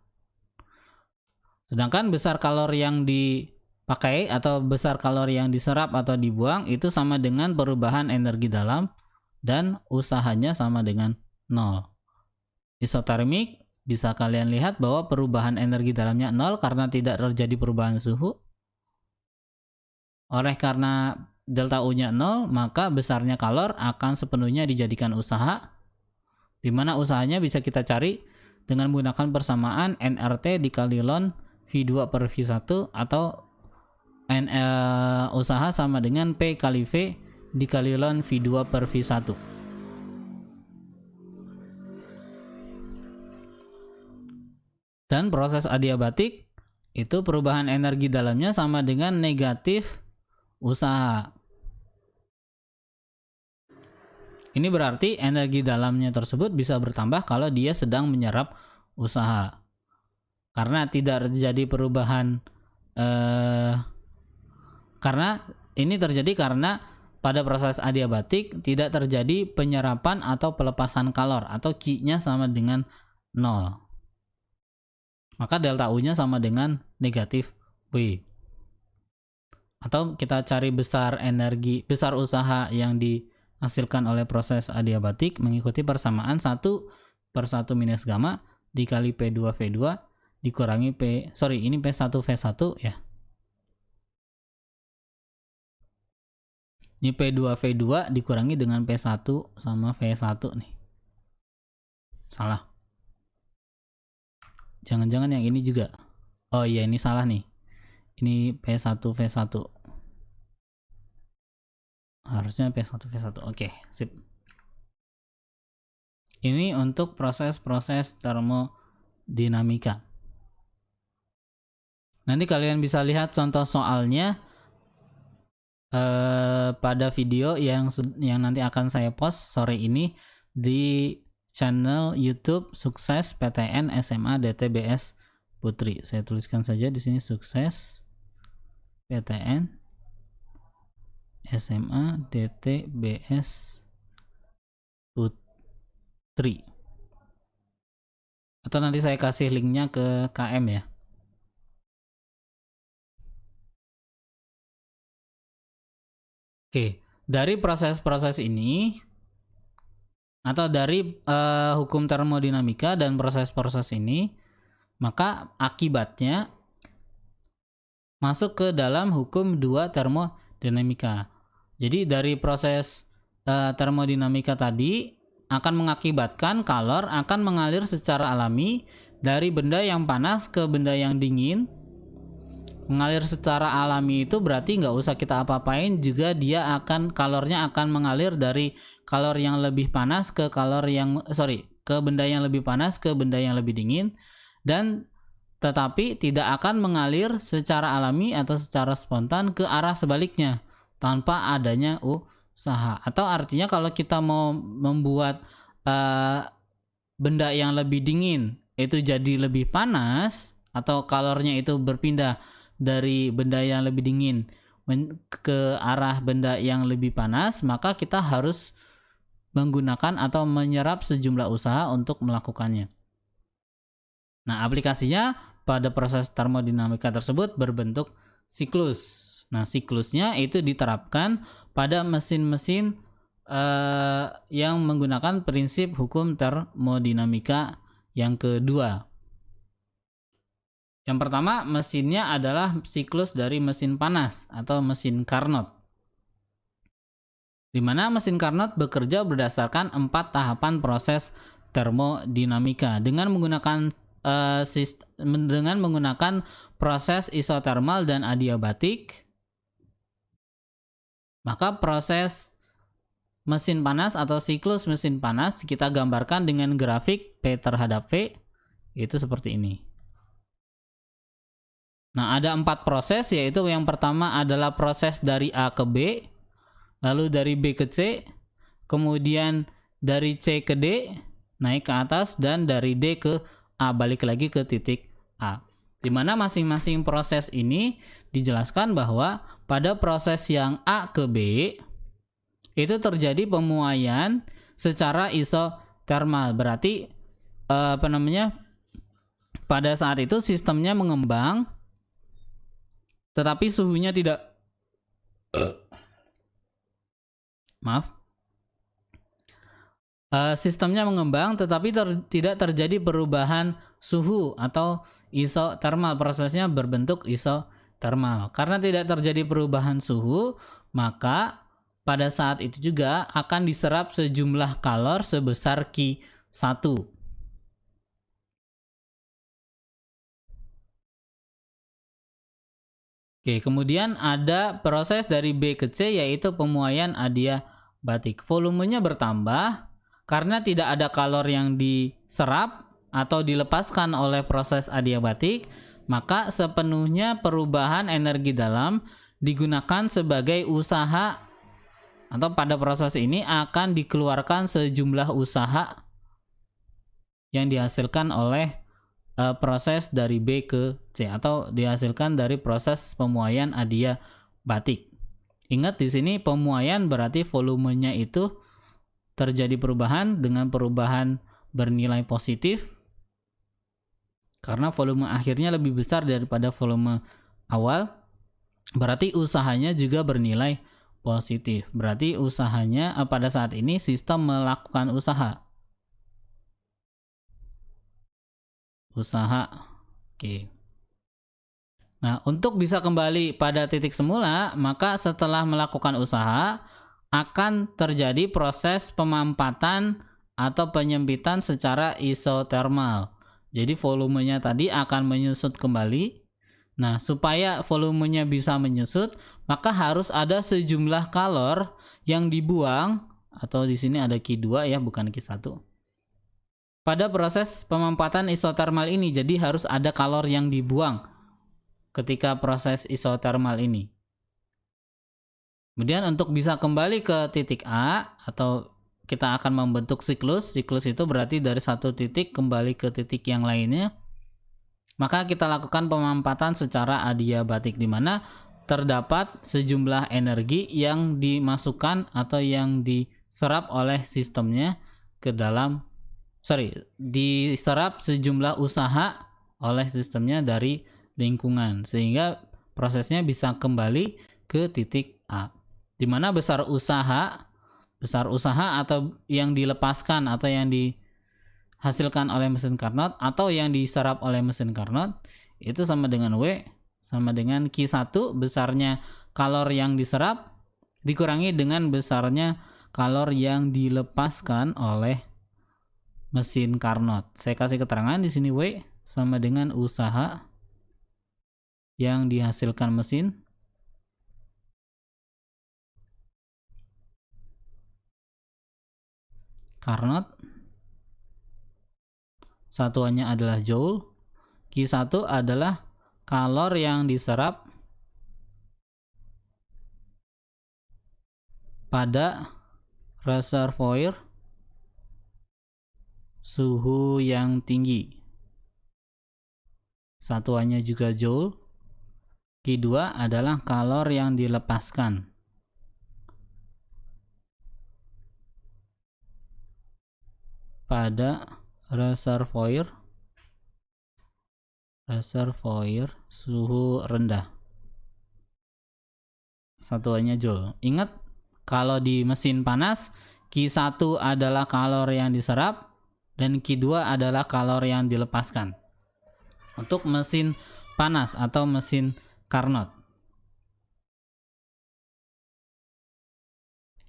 Sedangkan besar kalor yang dipakai atau besar kalor yang diserap atau dibuang itu sama dengan perubahan energi dalam, dan usahanya sama dengan 0. Isotermik bisa kalian lihat bahwa perubahan energi dalamnya 0 karena tidak terjadi perubahan suhu. Oleh karena delta U-nya 0, maka besarnya kalor akan sepenuhnya dijadikan usaha, di mana usahanya bisa kita cari dengan menggunakan persamaan nRT dikali ln V2 per V1 atau usaha sama dengan P kali V dikali ln V2 per V1. Dan proses adiabatik itu perubahan energi dalamnya sama dengan negatif usaha. Ini berarti energi dalamnya tersebut bisa bertambah kalau dia sedang menyerap usaha. Karena tidak terjadi perubahan karena ini terjadi karena pada proses adiabatik tidak terjadi penyerapan atau pelepasan kalor atau Q-nya sama dengan 0. Maka delta U-nya sama dengan negatif W. Atau kita cari besar usaha yang dihasilkan oleh proses adiabatik mengikuti persamaan 1/1 minus gamma dikali P2V2 dikurangi ini P1V1 ya. Ini P2V2 dikurangi dengan P1 sama V1 nih. Salah. Jangan-jangan yang ini juga. Oh iya, ini salah nih. Ini P1V1. Harusnya P1V1. Oke, sip. Ini untuk proses-proses termodinamika. Nanti kalian bisa lihat contoh soalnya pada video yang nanti akan saya post sore ini di channel YouTube Sukses PTN SMA DTBS Putri. Saya tuliskan saja di sini Sukses PTN SMA DTBS Putri. Atau nanti saya kasih linknya ke KM ya. Oke, dari proses-proses ini atau dari hukum termodinamika dan proses-proses ini, maka akibatnya masuk ke dalam hukum 2 termodinamika. Jadi dari proses termodinamika tadi akan mengakibatkan kalor akan mengalir secara alami dari benda yang panas ke benda yang dingin. Mengalir secara alami itu berarti nggak usah kita apa-apain juga kalornya akan mengalir dari kalor yang lebih panas ke ke benda yang lebih panas ke benda yang lebih dingin, dan tetapi tidak akan mengalir secara alami atau secara spontan ke arah sebaliknya tanpa adanya usaha. Atau artinya kalau kita mau membuat benda yang lebih dingin itu jadi lebih panas atau kalornya itu berpindah dari benda yang lebih dingin ke arah benda yang lebih panas, maka kita harus menggunakan atau menyerap sejumlah usaha untuk melakukannya. Nah, aplikasinya pada proses termodinamika tersebut berbentuk siklus. Nah, siklusnya itu diterapkan pada mesin-mesin yang menggunakan prinsip hukum termodinamika yang kedua. Yang pertama, mesinnya adalah siklus dari mesin panas atau mesin Carnot. Di mana mesin Carnot bekerja berdasarkan 4 tahapan proses termodinamika dengan menggunakan proses isotermal dan adiabatik. Maka proses mesin panas atau siklus mesin panas kita gambarkan dengan grafik P terhadap V itu seperti ini. Nah, ada 4 proses, yaitu yang pertama adalah proses dari A ke B, lalu dari B ke C, kemudian dari C ke D, naik ke atas, dan dari D ke A, balik lagi ke titik A. Di mana masing-masing proses ini dijelaskan bahwa pada proses yang A ke B, itu terjadi pemuaian secara isotermal. Berarti, pada saat itu sistemnya mengembang, tetapi suhunya tidak sistemnya mengembang tetapi tidak terjadi perubahan suhu atau isotermal. Prosesnya berbentuk isotermal. Karena tidak terjadi perubahan suhu, maka pada saat itu juga akan diserap sejumlah kalor sebesar Q1. Oke, kemudian ada proses dari B ke C yaitu pemuaian adiabatik. Volumenya bertambah karena tidak ada kalor yang diserap atau dilepaskan oleh proses adiabatik, maka sepenuhnya perubahan energi dalam digunakan sebagai usaha atau pada proses ini akan dikeluarkan sejumlah usaha yang dihasilkan oleh proses dari B ke C atau dihasilkan dari proses pemuaian adiabatik. Ingat di sini pemuaian berarti volumenya itu terjadi perubahan dengan perubahan bernilai positif karena volume akhirnya lebih besar daripada volume awal, berarti usahanya juga bernilai positif. Berarti usahanya pada saat ini sistem melakukan usaha. Oke. Nah, untuk bisa kembali pada titik semula, maka setelah melakukan usaha akan terjadi proses pemampatan atau penyempitan secara isotermal. Jadi volumenya tadi akan menyusut kembali. Nah, supaya volumenya bisa menyusut, maka harus ada sejumlah kalor yang dibuang, atau di sini ada Q2 ya, bukan Q1. Pada proses pemampatan isotermal ini, jadi harus ada kalor yang dibuang ketika proses isotermal ini. Kemudian untuk bisa kembali ke titik A, atau kita akan membentuk siklus. Siklus itu berarti dari satu titik kembali ke titik yang lainnya. Maka kita lakukan pemampatan secara adiabatik, di mana terdapat sejumlah energi yang dimasukkan atau yang diserap oleh sistemnya ke dalam, diserap sejumlah usaha oleh sistemnya dari lingkungan, sehingga prosesnya bisa kembali ke titik A, di mana besar usaha atau yang dilepaskan atau yang dihasilkan oleh mesin Carnot atau yang diserap oleh mesin Carnot itu sama dengan W sama dengan Q1 besarnya kalor yang diserap dikurangi dengan besarnya kalor yang dilepaskan oleh mesin Carnot. Saya kasih keterangan di sini W sama dengan usaha yang dihasilkan mesin Carnot, satuannya adalah joule. Q1 adalah kalor yang diserap pada reservoir suhu yang tinggi. Satuannya juga joule. Q2 adalah kalor yang dilepaskan pada reservoir suhu rendah. Satuannya joule. Ingat, kalau di mesin panas Q1 adalah kalor yang diserap dan Q2 adalah kalor yang dilepaskan. Untuk mesin panas atau mesin Carnot.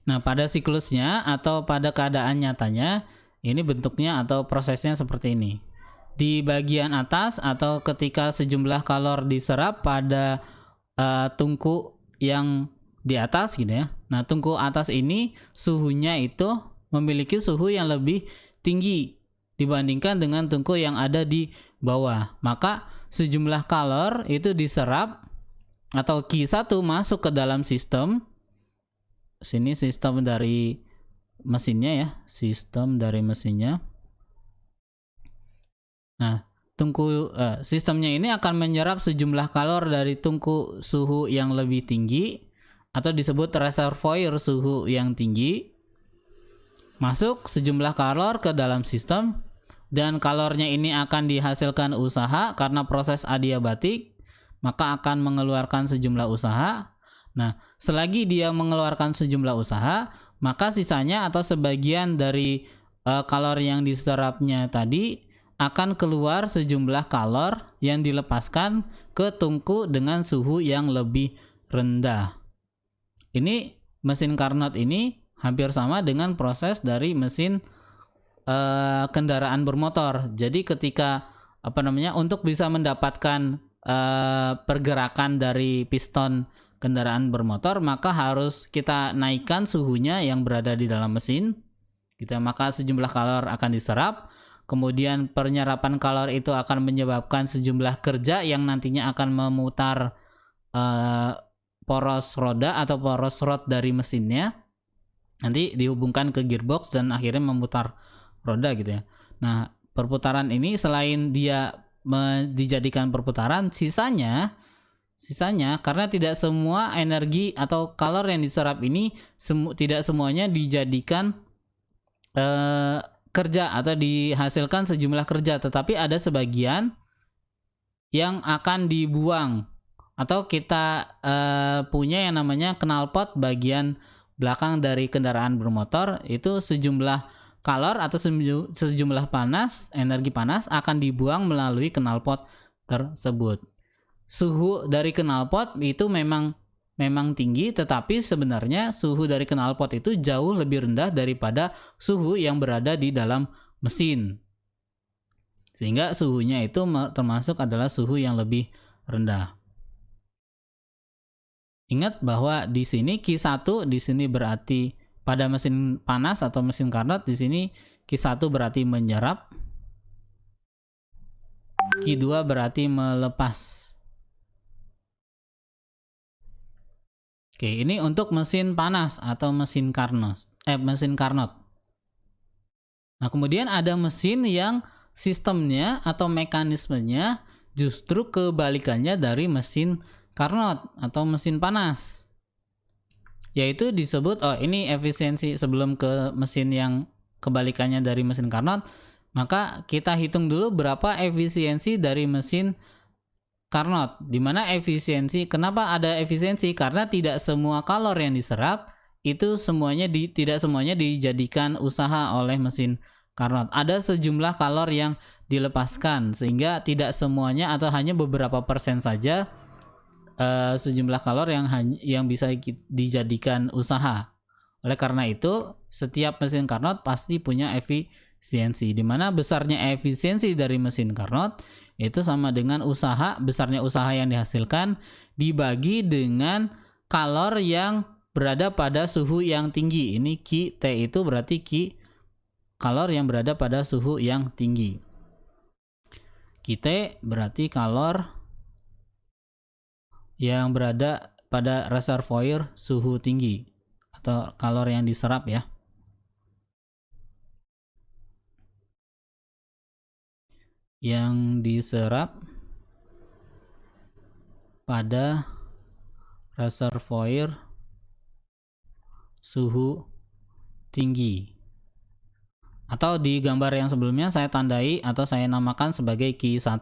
Nah, pada siklusnya atau pada keadaan nyatanya ini bentuknya atau prosesnya seperti ini. Di bagian atas atau ketika sejumlah kalor diserap pada tungku yang di atas gitu ya. Nah, tungku atas ini suhunya itu memiliki suhu yang lebih tinggi dibandingkan dengan tungku yang ada di bawah. Maka sejumlah kalor itu diserap atau Q1 masuk ke dalam sistem. Sini sistem dari mesinnya ya, sistem dari mesinnya. Nah, sistemnya ini akan menyerap sejumlah kalor dari tungku suhu yang lebih tinggi atau disebut reservoir suhu yang tinggi. Masuk sejumlah kalor ke dalam sistem dan kalornya ini akan dihasilkan usaha karena proses adiabatik, maka akan mengeluarkan sejumlah usaha. Nah, selagi dia mengeluarkan sejumlah usaha, maka sisanya atau sebagian dari kalor yang diserapnya tadi akan keluar sejumlah kalor yang dilepaskan ke tungku dengan suhu yang lebih rendah. Ini mesin Carnot ini hampir sama dengan proses dari mesin kendaraan bermotor. Jadi ketika untuk bisa mendapatkan pergerakan dari piston kendaraan bermotor, maka harus kita naikkan suhunya yang berada di dalam mesin. Maka sejumlah kalor akan diserap. Kemudian penyerapan kalor itu akan menyebabkan sejumlah kerja yang nantinya akan memutar poros roda atau poros rod dari mesinnya. Nanti dihubungkan ke gearbox dan akhirnya memutar roda gitu ya. Nah, perputaran ini selain dia dijadikan perputaran, sisanya karena tidak semua energi atau kalor yang diserap ini tidak semuanya dijadikan kerja atau dihasilkan sejumlah kerja, tetapi ada sebagian yang akan dibuang atau kita punya yang namanya knalpot bagian belakang dari kendaraan bermotor. Itu sejumlah kalor atau sejumlah energi panas akan dibuang melalui knalpot tersebut. Suhu dari knalpot itu memang tinggi, tetapi sebenarnya suhu dari knalpot itu jauh lebih rendah daripada suhu yang berada di dalam mesin. Sehingga suhunya itu termasuk adalah suhu yang lebih rendah. Ingat bahwa di sini Q1 di sini berarti pada mesin panas atau mesin Carnot, di sini Q1 berarti menyerap, Q2 berarti melepas. Oke, ini untuk mesin panas atau mesin Carnot. Nah, kemudian ada mesin yang sistemnya atau mekanismenya justru kebalikannya dari mesin Carnot atau mesin panas. Yaitu disebut, ini efisiensi sebelum ke mesin yang kebalikannya dari mesin Carnot, maka kita hitung dulu berapa efisiensi dari mesin Carnot. Dimana efisiensi, kenapa ada efisiensi? Karena tidak semua kalor yang diserap itu tidak semuanya dijadikan usaha oleh mesin Carnot. Ada sejumlah kalor yang dilepaskan, sehingga tidak semuanya atau hanya beberapa persen saja sejumlah kalor yang bisa dijadikan usaha. Oleh karena itu, setiap mesin Carnot pasti punya efisiensi. Dimana besarnya efisiensi dari mesin Carnot itu sama dengan besarnya usaha yang dihasilkan dibagi dengan kalor yang berada pada suhu yang tinggi. Ini Q T itu berarti kalor yang berada pada suhu yang tinggi. Q_T berarti kalor yang berada pada reservoir suhu tinggi atau kalor yang diserap ya. Yang diserap pada reservoir suhu tinggi. Atau di gambar yang sebelumnya saya tandai atau saya namakan sebagai Q1.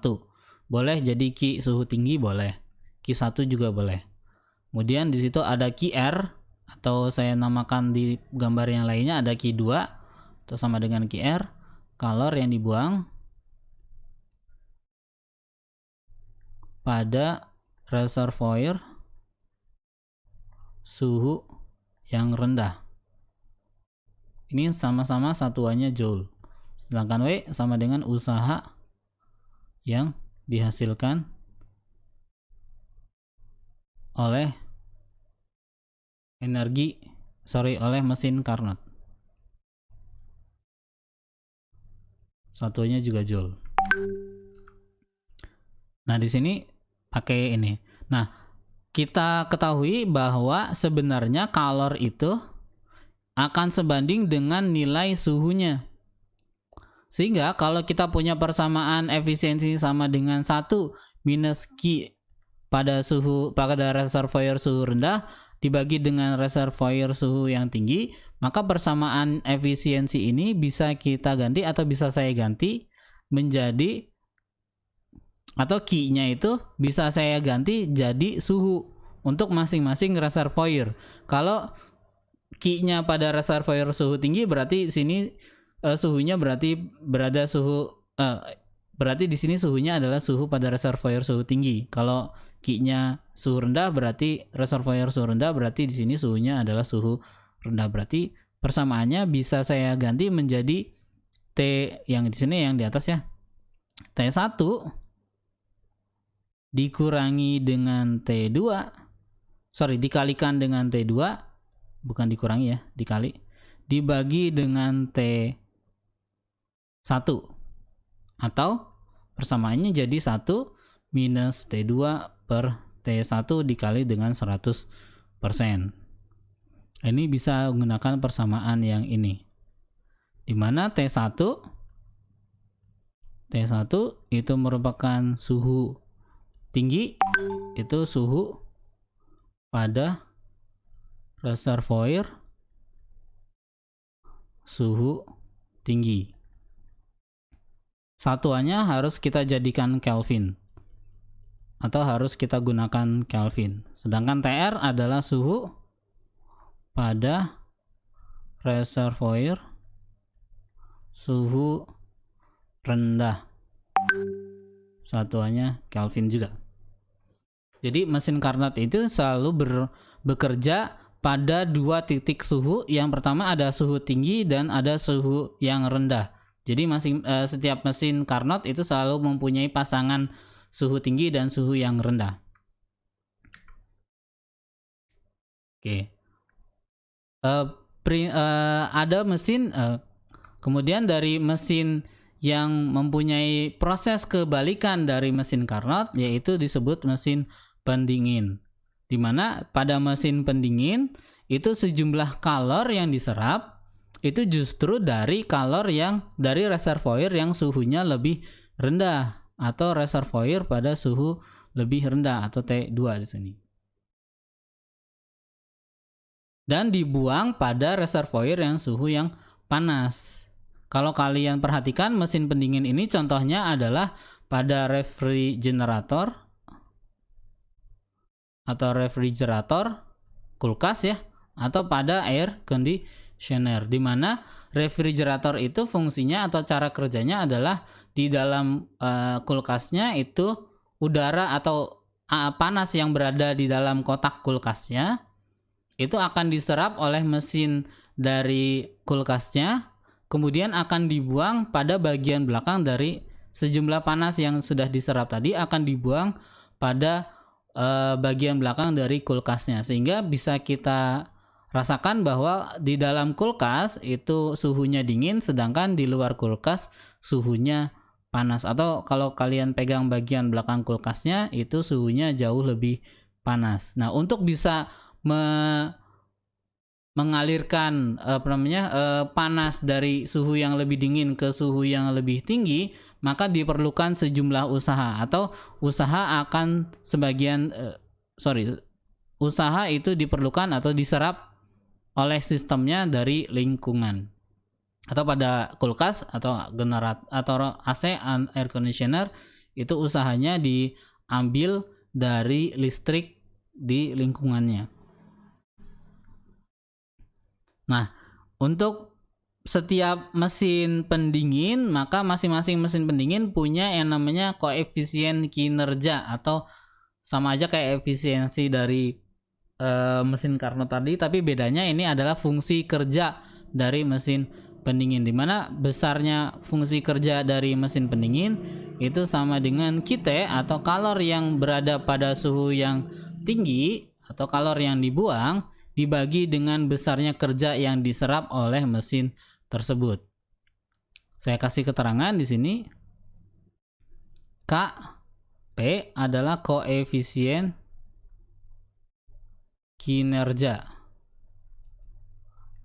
Boleh jadi Q suhu tinggi, boleh. Q1 juga boleh. Kemudian di situ ada QR atau saya namakan di gambar yang lainnya ada Q2 atau sama dengan QR, kalor yang dibuang pada reservoir suhu yang rendah. Ini sama-sama satuannya joule. Sedangkan W sama dengan usaha yang dihasilkan oleh oleh mesin Carnot. Satuannya juga joule. Nah, di sini pakai ini. Nah, kita ketahui bahwa sebenarnya kalor itu akan sebanding dengan nilai suhunya. Sehingga kalau kita punya persamaan efisiensi sama dengan 1 minus Q pada reservoir suhu rendah dibagi dengan reservoir suhu yang tinggi, maka persamaan efisiensi ini bisa kita ganti atau bisa saya ganti menjadi, atau Q-nya itu bisa saya ganti jadi suhu untuk masing-masing reservoir. Kalau Q-nya pada reservoir suhu tinggi berarti di sini suhunya berarti berarti di sini suhunya adalah suhu pada reservoir suhu tinggi. Kalau Q-nya suhu rendah berarti reservoir suhu rendah, berarti di sini suhunya adalah suhu rendah. Berarti persamaannya bisa saya ganti menjadi T yang di sini yang di atas ya. T1 dikurangi dengan T2, dikalikan dengan T2, bukan dikurangi ya, dikali, dibagi dengan T1, atau persamaannya jadi 1 minus T2 per T1 dikali dengan 100%. Ini bisa menggunakan persamaan yang ini, dimana T1 itu merupakan suhu tinggi, itu suhu pada reservoir suhu tinggi. Satuannya harus kita jadikan Kelvin, atau harus kita gunakan Kelvin. Sedangkan TR adalah suhu pada reservoir suhu rendah. Satuannya Kelvin juga. Jadi mesin Carnot itu selalu bekerja pada 2 titik suhu. Yang pertama ada suhu tinggi dan ada suhu yang rendah. Jadi setiap mesin Carnot itu selalu mempunyai pasangan suhu tinggi dan suhu yang rendah. Oke. Ada mesin, kemudian dari mesin yang mempunyai proses kebalikan dari mesin Carnot, yaitu disebut mesin pendingin. Dimana pada mesin pendingin itu sejumlah kalor yang diserap itu justru dari kalor yang dari reservoir yang suhunya lebih rendah, atau reservoir pada suhu lebih rendah, atau T2 di sini. Dan dibuang pada reservoir yang suhu yang panas. Kalau kalian perhatikan mesin pendingin ini contohnya adalah pada refrigerator atau refrigerator, kulkas ya, atau pada air conditioner, di mana refrigerator itu fungsinya atau cara kerjanya adalah di dalam kulkasnya itu udara atau panas yang berada di dalam kotak kulkasnya itu akan diserap oleh mesin dari kulkasnya, kemudian akan dibuang pada bagian belakang dari sejumlah panas yang sudah diserap tadi, akan dibuang pada bagian belakang dari kulkasnya, sehingga bisa kita rasakan bahwa di dalam kulkas itu suhunya dingin, sedangkan di luar kulkas suhunya panas. Atau kalau kalian pegang bagian belakang kulkasnya itu suhunya jauh lebih panas. Nah, untuk bisa mengalirkan panas dari suhu yang lebih dingin ke suhu yang lebih tinggi, maka diperlukan sejumlah usaha, atau usaha usaha itu diperlukan atau diserap oleh sistemnya dari lingkungan. Atau pada kulkas atau generator atau AC air conditioner itu usahanya diambil dari listrik di lingkungannya. Nah, untuk setiap mesin pendingin, maka masing-masing mesin pendingin punya yang namanya koefisien kinerja, atau sama aja kayak efisiensi dari mesin Carnot tadi, tapi bedanya ini adalah fungsi kerja dari mesin pendingin, dimana besarnya fungsi kerja dari mesin pendingin itu sama dengan QT atau kalor yang berada pada suhu yang tinggi atau kalor yang dibuang dibagi dengan besarnya kerja yang diserap oleh mesin tersebut. Saya kasih keterangan di sini. Kp adalah koefisien kinerja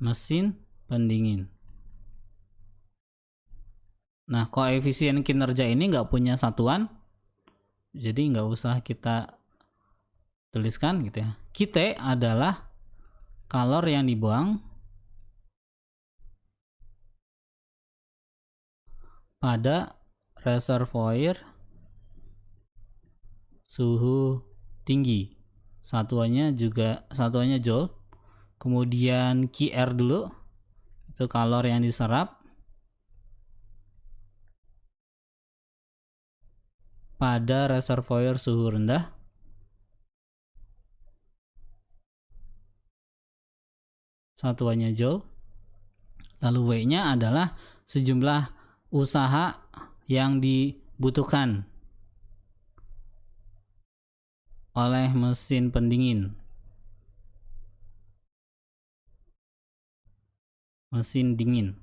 mesin pendingin. Nah, koefisien kinerja ini nggak punya satuan, jadi nggak usah kita tuliskan gitu ya. QT adalah kalor yang dibuang pada reservoir suhu tinggi. Satuannya joule. Kemudian QR dulu, itu kalor yang diserap pada reservoir suhu rendah. Satuannya joule. Lalu W-nya adalah sejumlah usaha yang dibutuhkan oleh mesin pendingin. Mesin dingin.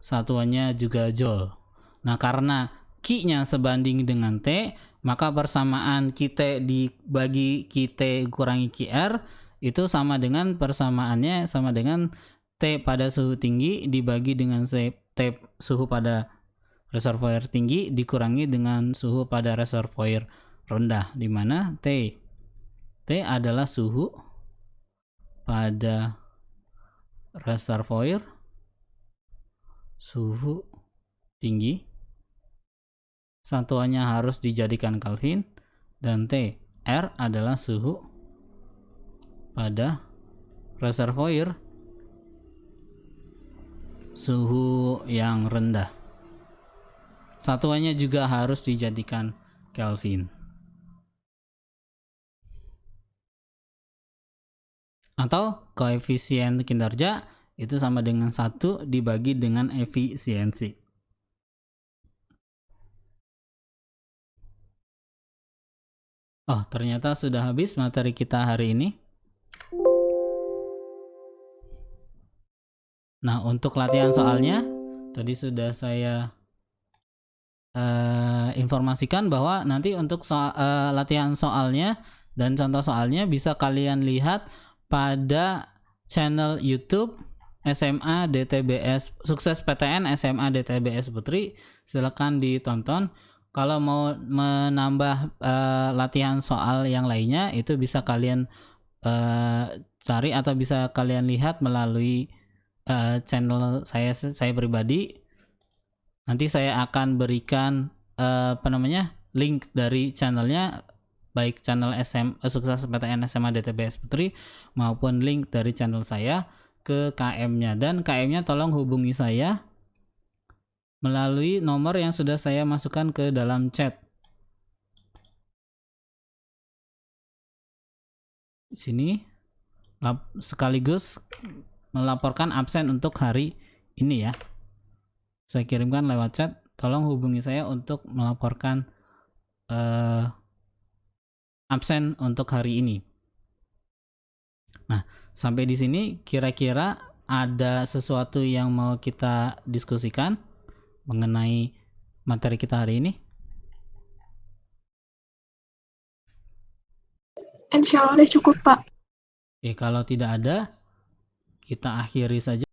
Satuannya juga joule. Nah, karena Q-nya sebanding dengan T, maka persamaan QT dibagi QT kurangi QR itu sama dengan persamaannya sama dengan T pada suhu tinggi dibagi dengan T suhu pada reservoir tinggi dikurangi dengan suhu pada reservoir rendah, di mana T adalah suhu pada reservoir suhu tinggi, satuannya harus dijadikan Kelvin, dan R adalah suhu pada reservoir suhu yang rendah, satuannya juga harus dijadikan Kelvin. Atau koefisien kinerja itu sama dengan 1 dibagi dengan efisiensi. Oh, ternyata sudah habis materi kita hari ini. Nah, untuk latihan soalnya tadi sudah saya informasikan bahwa nanti untuk latihan soalnya dan contoh soalnya bisa kalian lihat pada channel YouTube SMA DTBS Sukses PTN SMA DTBS Putri. Silakan ditonton. Kalau mau menambah latihan soal yang lainnya itu bisa kalian cari atau bisa kalian lihat melalui channel saya pribadi. Nanti saya akan berikan link dari channelnya, baik channel Sukses PTN SMA DTBS Putri maupun link dari channel saya ke KM-nya, dan KM-nya tolong hubungi saya melalui nomor yang sudah saya masukkan ke dalam chat. Di sini sekaligus melaporkan absen untuk hari ini ya. Saya kirimkan lewat chat, tolong hubungi saya untuk melaporkan absen untuk hari ini. Nah, sampai di sini kira-kira ada sesuatu yang mau kita diskusikan mengenai materi kita hari ini? Insya Allah cukup, Pak. Kalau tidak ada, kita akhiri saja.